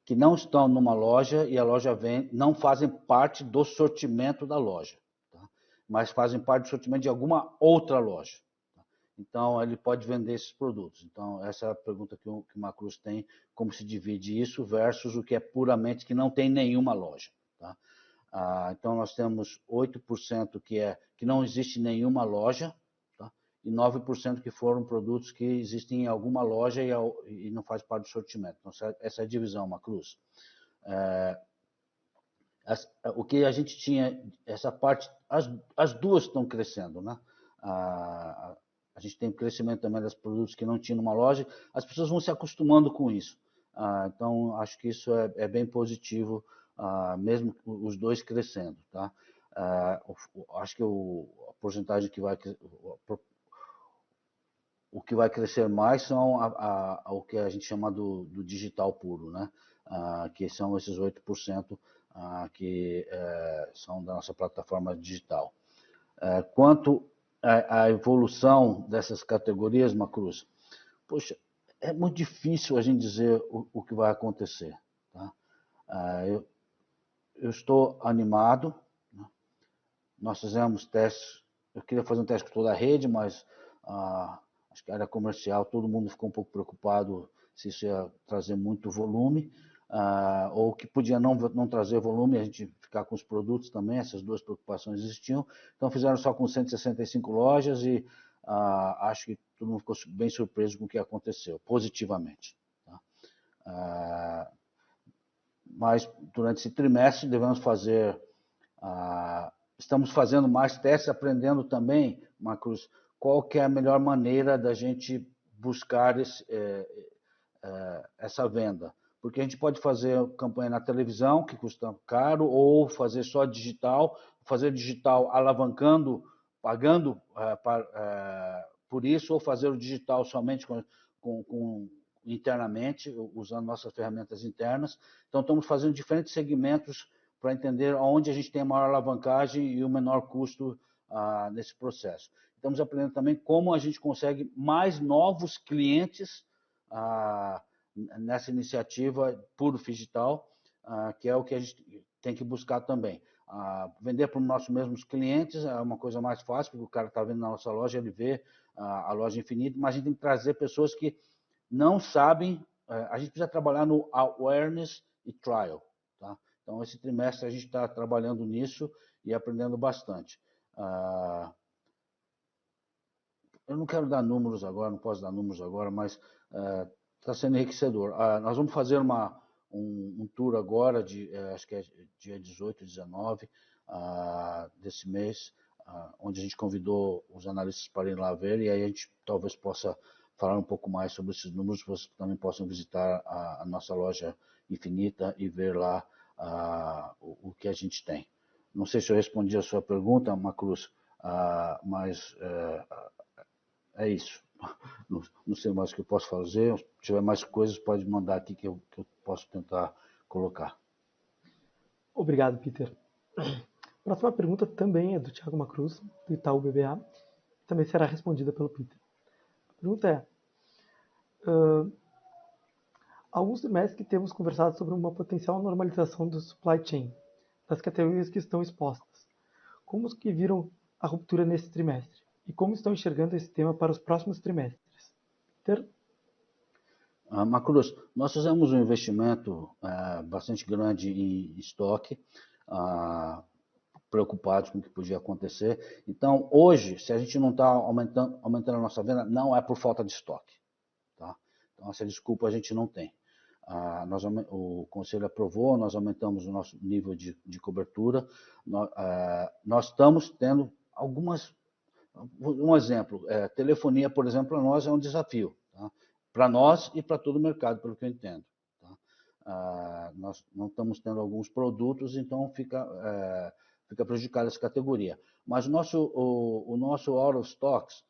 que não estão numa loja e a loja não fazem parte do sortimento da loja, tá? Mas fazem parte do sortimento de alguma outra loja. Então, ele pode vender esses produtos. Então, essa é a pergunta que o Macruz tem, como se divide isso versus o que é puramente que não tem nenhuma loja. Tá? Então, nós temos 8% que não existe nenhuma loja, tá? E 9% que foram produtos que existem em alguma loja e não faz parte do sortimento. Então, essa é a divisão, Macruz. O que a gente tinha, essa parte, as duas estão crescendo, né? A gente tem crescimento também dos produtos que não tinham numa loja, as pessoas vão se acostumando com isso. Então, acho que isso é bem positivo, mesmo os dois crescendo. Tá? Acho que a porcentagem o que vai crescer mais são o que a gente chama do digital puro, né? Que são esses 8% que são da nossa plataforma digital. Quanto a evolução dessas categorias, Macruz, poxa, é muito difícil a gente dizer o que vai acontecer. Tá? Eu estou animado, né? Nós fizemos testes, eu queria fazer um teste com toda a rede, mas acho que a área comercial, todo mundo ficou um pouco preocupado se isso ia trazer muito volume, ou que podia não trazer volume, a gente ficar com os produtos também, essas duas preocupações existiam. Então fizeram só com 165 lojas e acho que todo mundo ficou bem surpreso com o que aconteceu, positivamente. Tá? Mas durante esse trimestre devemos fazer, estamos fazendo mais testes, aprendendo também, Macruz, qual que é a melhor maneira da gente buscar essa venda. Porque a gente pode fazer campanha na televisão, que custa caro, ou fazer só digital, fazer digital alavancando, pagando por isso, ou fazer o digital somente com internamente, usando nossas ferramentas internas. Então, estamos fazendo diferentes segmentos para entender onde a gente tem a maior alavancagem e o menor custo nesse processo. Estamos aprendendo também como a gente consegue mais novos clientes nessa iniciativa Puro Figital, que é o que a gente tem que buscar também. Vender para os nossos mesmos clientes é uma coisa mais fácil, porque o cara está vendo na nossa loja, ele vê a loja infinita, mas a gente tem que trazer pessoas que não sabem, a gente precisa trabalhar no awareness e trial. Tá? Então, esse trimestre a gente está trabalhando nisso e aprendendo bastante. eu não quero dar números agora, não posso dar números agora, mas está sendo enriquecedor. Nós vamos fazer um tour agora, acho que é dia 18, 19 desse mês, onde a gente convidou os analistas para ir lá ver, e aí a gente talvez possa falar um pouco mais sobre esses números, vocês também possam visitar a nossa loja Infinita e ver lá o que a gente tem. Não sei se eu respondi a sua pergunta, Macruz, mas é isso. Não sei mais o que eu posso fazer. Se tiver mais coisas, pode mandar aqui que eu posso tentar colocar. Obrigado, Peter. A próxima pergunta também é do Thiago Macruz, do Itaú BBA. Também será respondida pelo Peter. A pergunta é: há alguns trimestres que temos conversado sobre uma potencial normalização do supply chain, das categorias que estão expostas. Como que viram a ruptura nesse trimestre? E como estão enxergando esse tema para os próximos trimestres? Peter? Macruz, nós fizemos um investimento bastante grande em estoque, preocupados com o que podia acontecer. Então, hoje, se a gente não está aumentando a nossa venda, não é por falta de estoque. Tá? Então, essa desculpa a gente não tem. O Conselho aprovou, nós aumentamos o nosso nível de cobertura. Nós estamos tendo algumas... Um exemplo, telefonia, por exemplo, para nós é um desafio. Tá? Para nós e para todo o mercado, pelo que eu entendo. Tá? Nós não estamos tendo alguns produtos, então fica prejudicada essa categoria. Mas o nosso out of stocks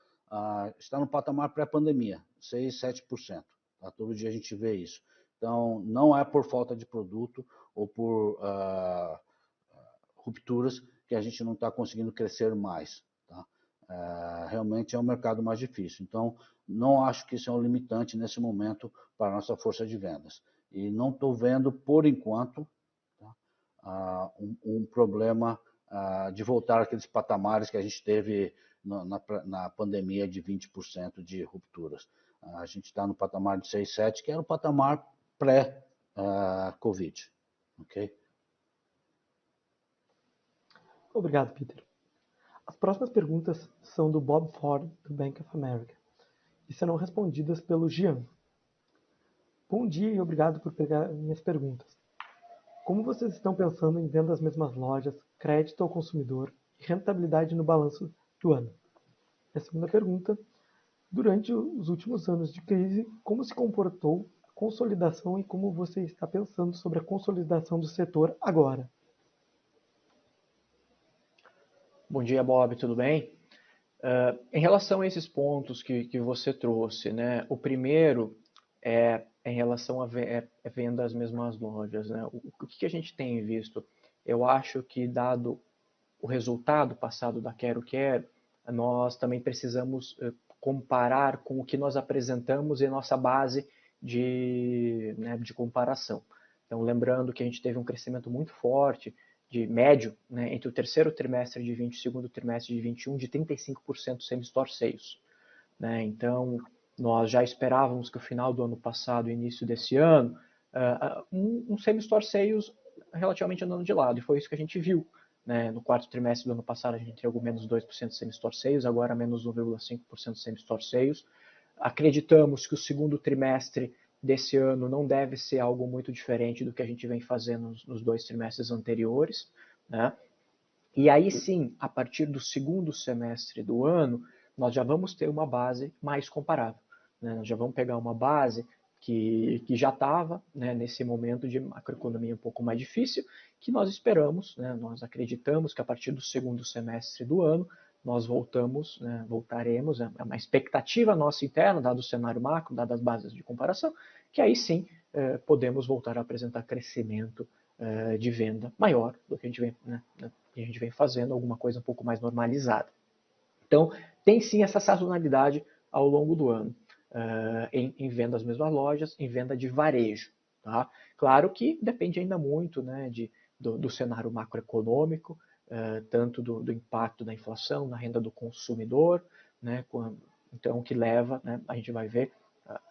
está no patamar pré-pandemia, 6%, 7%. Tá? Todo dia a gente vê isso. Então, não é por falta de produto ou por rupturas que a gente não está conseguindo crescer mais. Tá? Realmente é um mercado mais difícil. Então, não acho que isso é um limitante nesse momento para a nossa força de vendas. E não estou vendo, por enquanto, tá, um problema de voltar àqueles patamares que a gente teve na pandemia de 20% de rupturas. A gente está no patamar de 6, 7, que era o patamar pré-Covid. Ok? Obrigado, Peter. As próximas perguntas são do Bob Ford, do Bank of America, e serão respondidas pelo Gian. Bom dia e obrigado por pegar minhas perguntas. Como vocês estão pensando em venda das mesmas lojas, crédito ao consumidor e rentabilidade no balanço do ano? E a segunda pergunta: durante os últimos anos de crise, como se comportou a consolidação e como você está pensando sobre a consolidação do setor agora? Bom dia, Bob, tudo bem? Em relação a esses pontos que você trouxe, né? O primeiro é em relação a venda às mesmas lojas, né? O que a gente tem visto? Eu acho que, dado o resultado passado da Quero Quero, nós também precisamos comparar com o que nós apresentamos em nossa base de comparação. Então, lembrando que a gente teve um crescimento muito forte, de médio, né, entre o terceiro trimestre de 20 e o segundo trimestre de 21, de 35% same-store sales. Né? Então, nós já esperávamos que o final do ano passado e início desse ano, um same-store sales relativamente andando de lado, e foi isso que a gente viu. Né? No quarto trimestre do ano passado, a gente entregou menos 2% de same-store sales, agora menos 1,5% de same-store sales. Acreditamos que o segundo trimestre desse ano não deve ser algo muito diferente do que a gente vem fazendo nos 2 trimestres anteriores, né? E aí sim, a partir do segundo semestre do ano, nós já vamos ter uma base mais comparável, né? Nós já vamos pegar uma base que já estava, né, nesse momento de macroeconomia um pouco mais difícil, que nós esperamos, né, nós acreditamos que a partir do segundo semestre do ano nós voltaremos, é uma expectativa nossa interna, dado o cenário macro, dadas as bases de comparação, que aí sim podemos voltar a apresentar crescimento de venda maior do que a gente vem fazendo, alguma coisa um pouco mais normalizada. Então, tem sim essa sazonalidade ao longo do ano, em venda às mesmas lojas, em venda de varejo. Tá? Claro que depende ainda muito, né, do cenário macroeconômico, tanto do impacto da inflação na renda do consumidor, né, então que leva, né, a gente vai ver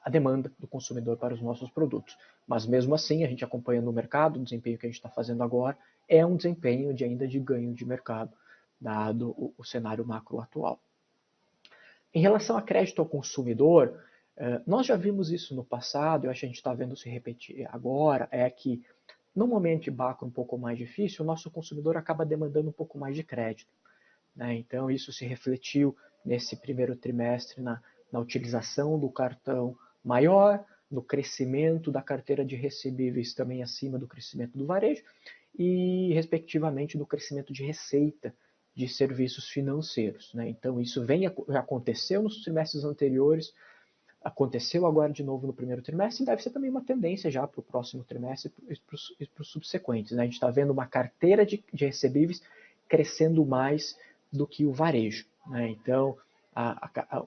a demanda do consumidor para os nossos produtos. Mas mesmo assim, a gente acompanhando o mercado, o desempenho que a gente está fazendo agora é um desempenho ainda de ganho de mercado, dado o cenário macro atual. Em relação a crédito ao consumidor, nós já vimos isso no passado, eu acho que a gente está vendo se repetir agora, é que no momento de macro um pouco mais difícil, o nosso consumidor acaba demandando um pouco mais de crédito, né? Então, isso se refletiu nesse primeiro trimestre na utilização do cartão maior, no crescimento da carteira de recebíveis também acima do crescimento do varejo e, respectivamente, do crescimento de receita de serviços financeiros, né? Então, isso já aconteceu nos trimestres anteriores, aconteceu agora de novo no primeiro trimestre e deve ser também uma tendência já para o próximo trimestre e para os subsequentes, né? A gente está vendo uma carteira de recebíveis crescendo mais do que o varejo, né? Então,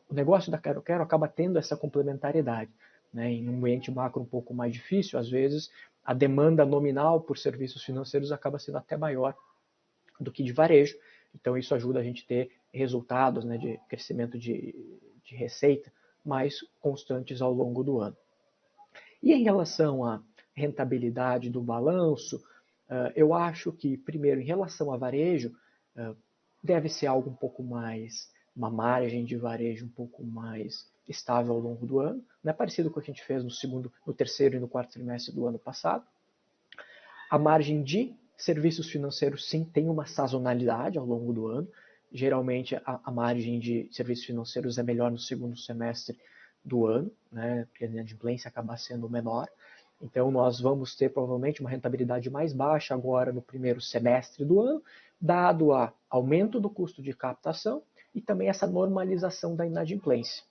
o negócio da Quero Quero acaba tendo essa complementariedade, né? Em um ambiente macro um pouco mais difícil, às vezes a demanda nominal por serviços financeiros acaba sendo até maior do que de varejo. Então, isso ajuda a gente a ter resultados, né, de crescimento de receita mais constantes ao longo do ano. E em relação à rentabilidade do balanço, eu acho que, primeiro, em relação a varejo, deve ser algo um pouco mais, uma margem de varejo um pouco mais estável ao longo do ano, né? Parecido com o que a gente fez no terceiro e no quarto trimestre do ano passado. A margem de serviços financeiros, sim, tem uma sazonalidade ao longo do ano. Geralmente, a margem de serviços financeiros é melhor no segundo semestre do ano, né? Porque a inadimplência acaba sendo menor. Então, nós vamos ter provavelmente uma rentabilidade mais baixa agora no primeiro semestre do ano, dado o aumento do custo de captação e também essa normalização da inadimplência,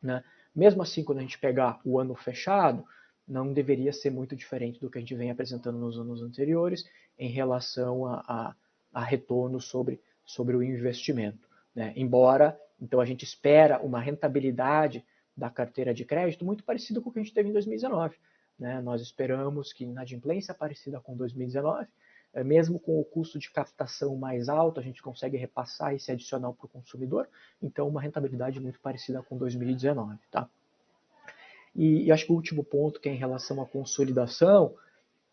né? Mesmo assim, quando a gente pegar o ano fechado, não deveria ser muito diferente do que a gente vem apresentando nos anos anteriores em relação a retorno sobre o investimento, né? Embora, então, a gente espera uma rentabilidade da carteira de crédito muito parecida com o que a gente teve em 2019. Né? Nós esperamos que inadimplência parecida com 2019, mesmo com o custo de captação mais alto, a gente consegue repassar esse adicional para o consumidor, então uma rentabilidade muito parecida com 2019. Tá? E acho que o último ponto, que é em relação à consolidação,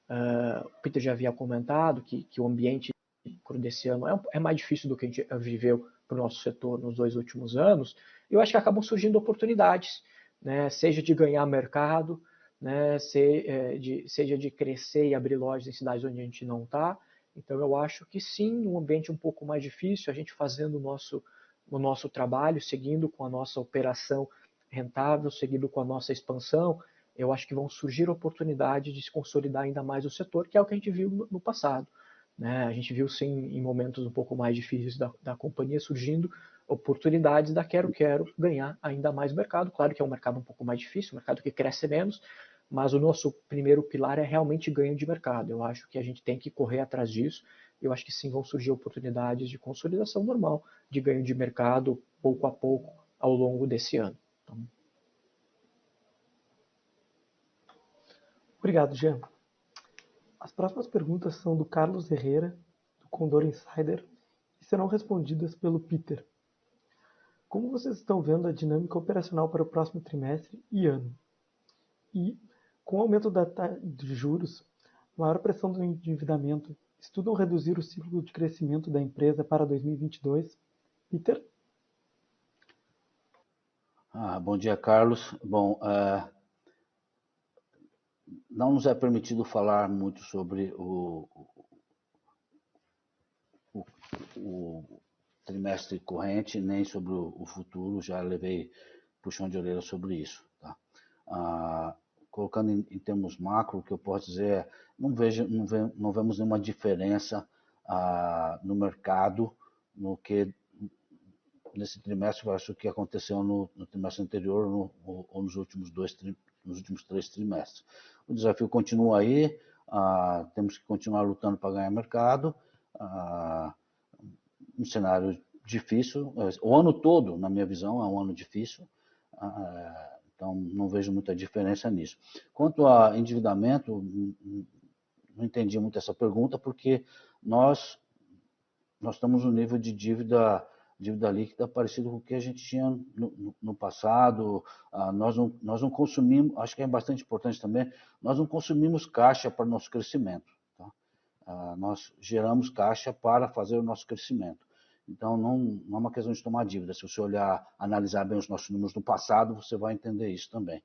o Peter já havia comentado que o ambiente desse ano é mais difícil do que a gente viveu para o nosso setor nos 2 últimos anos. Eu acho que acabam surgindo oportunidades, né? Seja de ganhar mercado, né? Seja de crescer e abrir lojas em cidades onde a gente não está. Então, eu acho que sim, um ambiente um pouco mais difícil, a gente fazendo o nosso trabalho, seguindo com a nossa operação rentável, seguindo com a nossa expansão, eu acho que vão surgir oportunidades de se consolidar ainda mais o setor, que é o que a gente viu no passado. Né? A gente viu, sim, em momentos um pouco mais difíceis da companhia, surgindo oportunidades da Quero Quero ganhar ainda mais mercado. Claro que é um mercado um pouco mais difícil, um mercado que cresce menos, mas o nosso primeiro pilar é realmente ganho de mercado. Eu acho que a gente tem que correr atrás disso. Eu acho que sim, vão surgir oportunidades de consolidação normal, de ganho de mercado, pouco a pouco, ao longo desse ano. Então... Obrigado, Jean. As próximas perguntas são do Carlos Herrera, do Condor Insider, e serão respondidas pelo Peter. Como vocês estão vendo a dinâmica operacional para o próximo trimestre e ano? E, com o aumento de juros, maior pressão do endividamento, estudam reduzir o ciclo de crescimento da empresa para 2022? Peter? Bom dia, Carlos. Bom, não nos é permitido falar muito sobre o trimestre corrente, nem sobre o futuro, já levei puxão de orelha sobre isso. Tá? Colocando em termos macro, o que eu posso dizer é, não vemos nenhuma diferença no mercado, no que nesse trimestre, eu acho que aconteceu no trimestre anterior ou nos últimos 3 trimestres. O desafio continua aí, temos que continuar lutando para ganhar mercado, um cenário difícil, o ano todo, na minha visão, é um ano difícil, então não vejo muita diferença nisso. Quanto a endividamento, não entendi muito essa pergunta, porque nós estamos no nível de dívida líquida parecido com o que a gente tinha no passado. Nós não consumimos, acho que é bastante importante também, nós não consumimos caixa para o nosso crescimento. Tá? Nós geramos caixa para fazer o nosso crescimento. Então, não é uma questão de tomar dívida. Se você olhar, analisar bem os nossos números do passado, você vai entender isso também.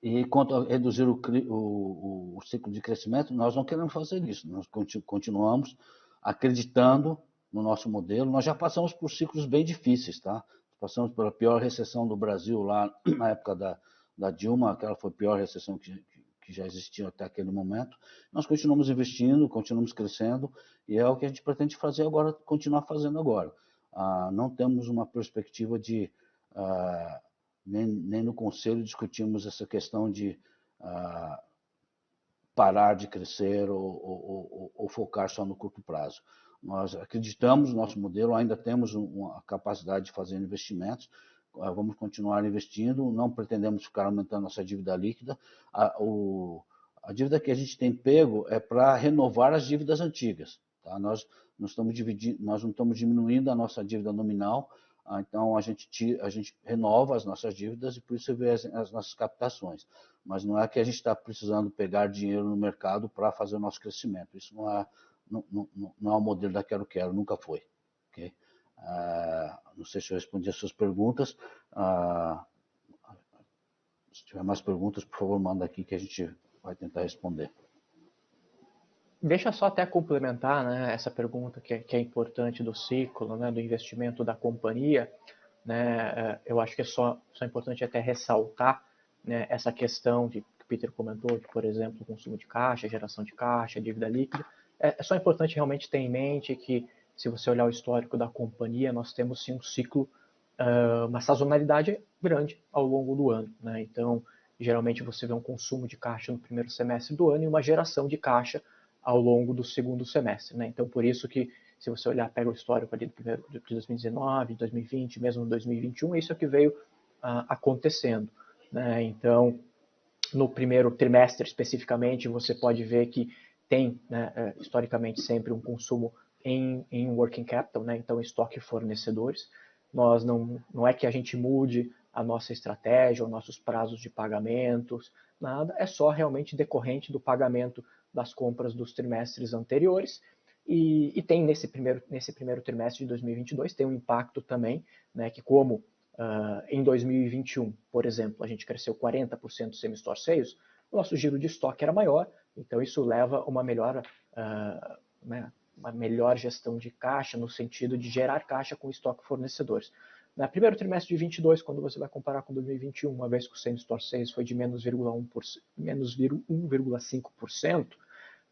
E quanto a reduzir o ciclo de crescimento, nós não queremos fazer isso. Nós continuamos acreditando no nosso modelo. Nós já passamos por ciclos bem difíceis, tá? Passamos pela pior recessão do Brasil lá na época da Dilma, aquela foi a pior recessão que já existiu até aquele momento. Nós continuamos investindo, continuamos crescendo, e é o que a gente pretende fazer agora, continuar fazendo agora. Não temos uma perspectiva de... nem no conselho discutimos essa questão de parar de crescer ou focar só no curto prazo. Nós acreditamos no nosso modelo, ainda temos a capacidade de fazer investimentos, vamos continuar investindo, não pretendemos ficar aumentando nossa dívida líquida. A dívida que a gente tem pego é para renovar as dívidas antigas. Tá? Nós não estamos diminuindo a nossa dívida nominal, então a gente renova as nossas dívidas e por isso vê as nossas captações. Mas não é que a gente está precisando pegar dinheiro no mercado para fazer o nosso crescimento. Isso não é o modelo da Quero Quero, nunca foi. Okay? Não sei se eu respondi as suas perguntas. Se tiver mais perguntas, por favor, manda aqui que a gente vai tentar responder. Deixa só até complementar, né, essa pergunta que é importante do ciclo, né, do investimento da companhia. Né, eu acho que é só importante até ressaltar, né, essa questão que o Peter comentou, de, por exemplo, consumo de caixa, geração de caixa, dívida líquida. É só importante realmente ter em mente que, se você olhar o histórico da companhia, nós temos sim um ciclo, uma sazonalidade grande ao longo do ano. Né? Então, geralmente você vê um consumo de caixa no primeiro semestre do ano e uma geração de caixa ao longo do segundo semestre. Né? Então, por isso que, se você olhar, pega o histórico ali de 2019, 2020, mesmo 2021, isso é o que veio acontecendo. Né? Então, no primeiro trimestre especificamente, você pode ver que tem, né, historicamente, sempre um consumo em working capital, né? Então estoque fornecedores. Nós não é que a gente mude a nossa estratégia ou nossos prazos de pagamentos, nada, é só realmente decorrente do pagamento das compras dos trimestres anteriores. E tem nesse primeiro trimestre de 2022, tem um impacto também, né, que como em 2021, por exemplo, a gente cresceu 40% same-store sales, o nosso giro de estoque era maior, então isso leva a uma melhor gestão de caixa, no sentido de gerar caixa com estoque fornecedores. No primeiro trimestre de 22, quando você vai comparar com 2021, uma vez que o same-store sales foi de menos 1,5%,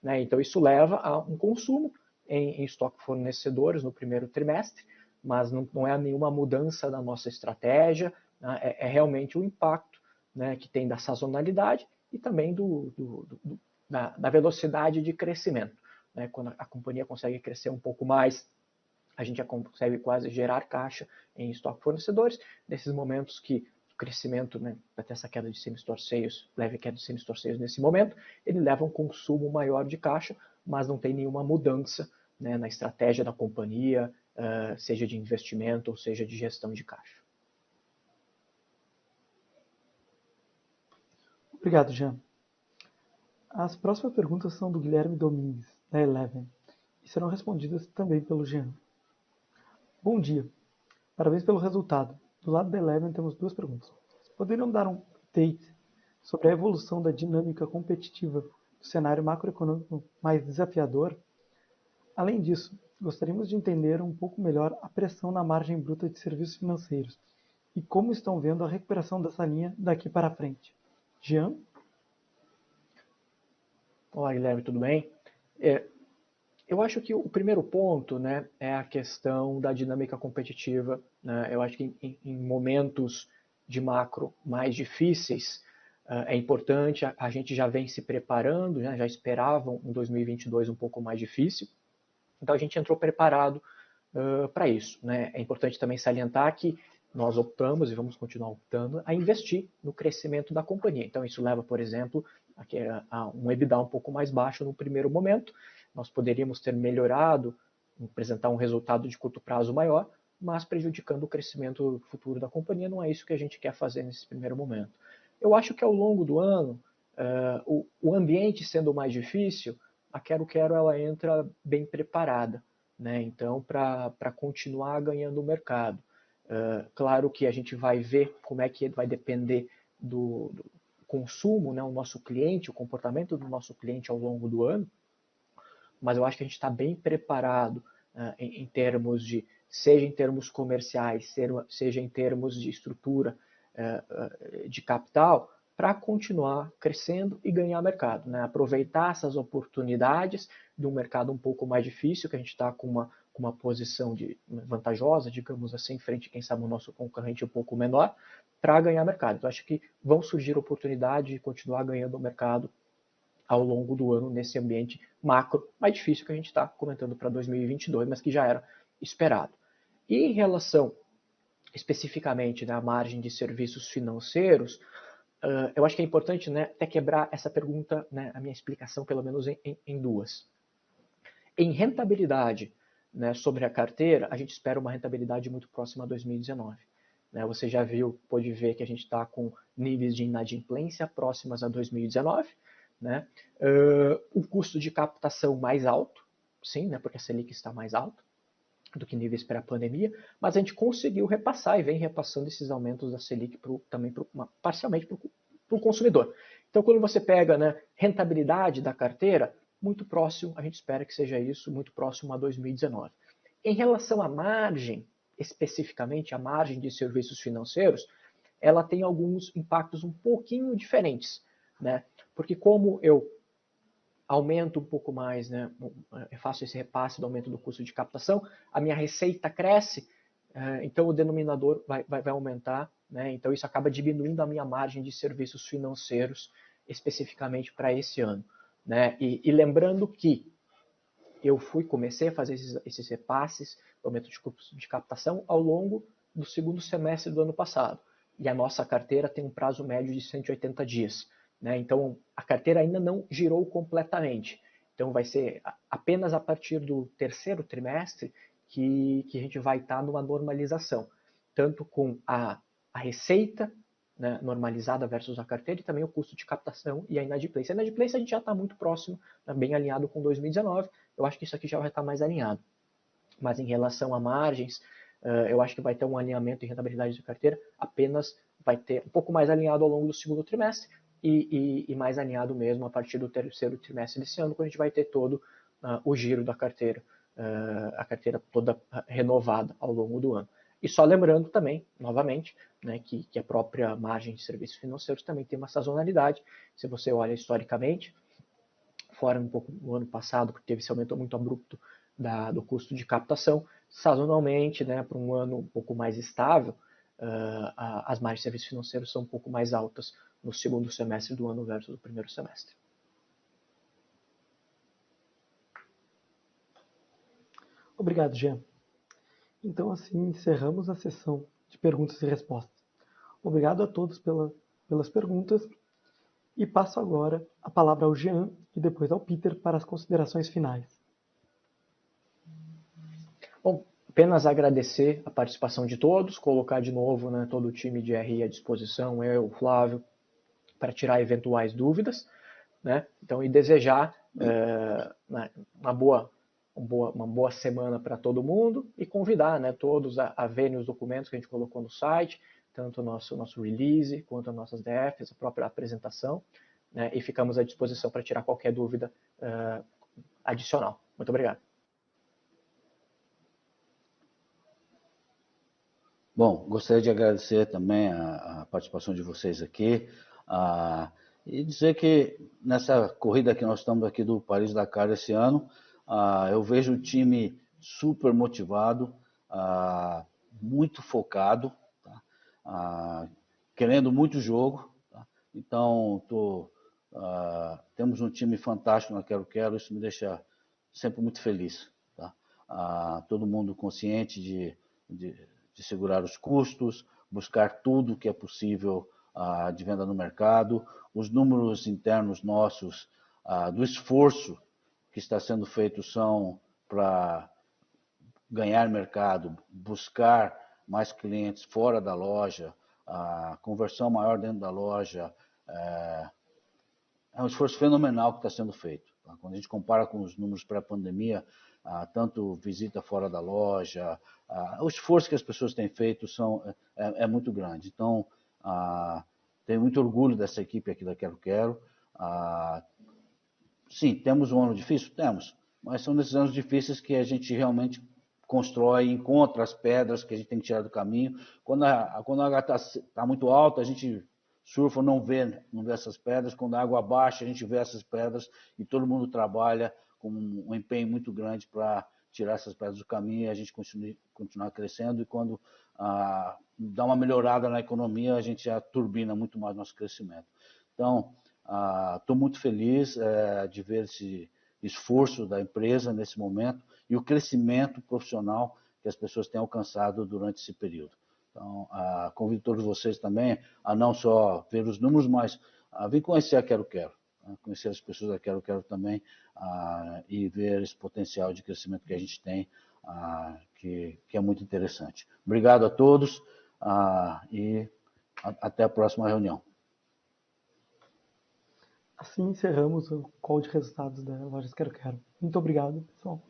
né, então isso leva a um consumo em estoque fornecedores no primeiro trimestre, mas não é nenhuma mudança da nossa estratégia, né? É realmente o impacto, né, que tem da sazonalidade e também da velocidade de crescimento. Né? Quando a companhia consegue crescer um pouco mais, a gente já consegue quase gerar caixa em estoque fornecedores. Nesses momentos que o crescimento, né, até essa queda de same-store sales, leve queda de same-store sales nesse momento, ele leva a um consumo maior de caixa, mas não tem nenhuma mudança, né, na estratégia da companhia, seja de investimento ou seja de gestão de caixa. Obrigado, Jean. As próximas perguntas são do Guilherme Domingues, da Eleven, e serão respondidas também pelo Jean. Bom dia. Parabéns pelo resultado. Do lado da Eleven temos duas perguntas. Poderiam dar um update sobre a evolução da dinâmica competitiva do cenário macroeconômico mais desafiador? Além disso, gostaríamos de entender um pouco melhor a pressão na margem bruta de serviços financeiros e como estão vendo a recuperação dessa linha daqui para frente. Jean? Olá, Guilherme, tudo bem? Eu acho que o primeiro ponto, né, é a questão da dinâmica competitiva. Né? Eu acho que em momentos de macro mais difíceis, é importante, a gente já vem se preparando, né, já esperava um 2022 um pouco mais difícil, então a gente entrou preparado para isso. Né? É importante também salientar que nós optamos e vamos continuar optando a investir no crescimento da companhia. Então isso leva, por exemplo, a um EBITDA um pouco mais baixo no primeiro momento. Nós poderíamos ter melhorado, apresentar um resultado de curto prazo maior, mas prejudicando o crescimento futuro da companhia. Não é isso que a gente quer fazer nesse primeiro momento. Eu acho que ao longo do ano, o ambiente sendo mais difícil, a Quero Quero ela entra bem preparada. né? Então, para continuar ganhando o mercado. Claro que a gente vai ver como é que vai depender do consumo, né? O nosso cliente, o comportamento do nosso cliente ao longo do ano, mas eu acho que a gente está bem preparado em termos de, seja em termos comerciais, seja em termos de estrutura de capital, para continuar crescendo e ganhar mercado, né? Aproveitar essas oportunidades de um mercado um pouco mais difícil, que a gente está com uma posição vantajosa, digamos assim, frente, quem sabe, o nosso concorrente um pouco menor, para ganhar mercado. Então, acho que vão surgir oportunidades de continuar ganhando mercado ao longo do ano nesse ambiente macro mais difícil que a gente está comentando para 2022, mas que já era esperado. E em relação especificamente à margem de serviços financeiros, eu acho que é importante, né, até quebrar essa pergunta, né, a minha explicação pelo menos em duas. Em rentabilidade, né, sobre a carteira, a gente espera uma rentabilidade muito próxima a 2019. Né? Você já pôde ver que a gente está com níveis de inadimplência próximas a 2019, né? O custo de captação mais alto, sim, né, porque a Selic está mais alta do que níveis pré-pandemia, mas a gente conseguiu repassar e vem repassando esses aumentos da Selic também parcialmente para o consumidor. Então, quando você pega, né, rentabilidade da carteira, muito próximo, a gente espera que seja isso, muito próximo a 2019. Em relação à margem, especificamente a margem de serviços financeiros, ela tem alguns impactos um pouquinho diferentes, né? Porque como eu aumento um pouco mais, né, eu faço esse repasse do aumento do custo de captação, a minha receita cresce, então o denominador vai aumentar, né, então isso acaba diminuindo a minha margem de serviços financeiros especificamente para esse ano. Né? E lembrando que eu comecei a fazer esses repasses do aumento de custo de captação ao longo do segundo semestre do ano passado. E a nossa carteira tem um prazo médio de 180 dias. Né? Então, a carteira ainda não girou completamente. Então, vai ser apenas a partir do terceiro trimestre que a gente vai estar numa normalização, tanto com a receita, né, normalizada versus a carteira, e também o custo de captação e a inadimplência. A inadimplência a gente já está muito próximo, né, bem alinhado com 2019. Eu acho que isso aqui já vai estar mais alinhado. Mas em relação a margens, eu acho que vai ter um alinhamento em rentabilidade de carteira, apenas vai ter um pouco mais alinhado ao longo do segundo trimestre e mais alinhado mesmo a partir do terceiro trimestre desse ano, quando a gente vai ter todo o giro da carteira, a carteira toda renovada ao longo do ano. E só lembrando também, novamente, né, que a própria margem de serviços financeiros também tem uma sazonalidade. Se você olha historicamente, fora um pouco no ano passado, que teve esse aumento muito abrupto do custo de captação, sazonalmente, né, para um ano um pouco mais estável, as margens de serviços financeiros são um pouco mais altas no segundo semestre do ano versus o primeiro semestre. Obrigado, Jean. Então, assim, encerramos a sessão de perguntas e respostas. Obrigado a todos pelas perguntas e passo agora a palavra ao Jean e depois ao Peter para as considerações finais. Bom, apenas agradecer a participação de todos, colocar de novo, né, todo o time de RI à disposição, eu, o Flávio, para tirar eventuais dúvidas, né? Então, e desejar uma boa semana para todo mundo e convidar, né, todos a verem os documentos que a gente colocou no site, tanto o nosso release quanto as nossas DFs, a própria apresentação, né, e ficamos à disposição para tirar qualquer dúvida adicional. Muito obrigado. Bom, gostaria de agradecer também a participação de vocês aqui e dizer que nessa corrida que nós estamos aqui do Paris-Dakar esse ano, eu vejo um time super motivado, muito focado, tá? Querendo muito jogo. Tá? Então, temos um time fantástico na Quero-Quero, isso me deixa sempre muito feliz. Tá? Todo mundo consciente de segurar os custos, buscar tudo que é possível de venda no mercado. Os números internos nossos do esforço que está sendo feito são para ganhar mercado, buscar mais clientes fora da loja, conversão maior dentro da loja. É um esforço fenomenal que está sendo feito. Quando a gente compara com os números pré-pandemia, tanto visita fora da loja, o esforço que as pessoas têm feito é muito grande. Então, tenho muito orgulho dessa equipe aqui da Quero Quero. Sim, temos um ano difícil? Temos, mas são nesses anos difíceis que a gente realmente constrói, encontra as pedras que a gente tem que tirar do caminho. Quando a água está muito alta, a gente surfa, não vê essas pedras. Quando a água baixa, a gente vê essas pedras e todo mundo trabalha com um empenho muito grande para tirar essas pedras do caminho e a gente continuar crescendo. E quando dá uma melhorada na economia, a gente já turbina muito mais nosso crescimento. Então, estou muito feliz de ver esse esforço da empresa nesse momento e o crescimento profissional que as pessoas têm alcançado durante esse período. Então, convido todos vocês também a não só ver os números, mas a vir conhecer a Quero Quero, conhecer as pessoas da Quero Quero também e ver esse potencial de crescimento que a gente tem, que é muito interessante. Obrigado a todos e até a próxima reunião. Assim encerramos o call de resultados da Lojas Quero Quero. Muito obrigado, pessoal.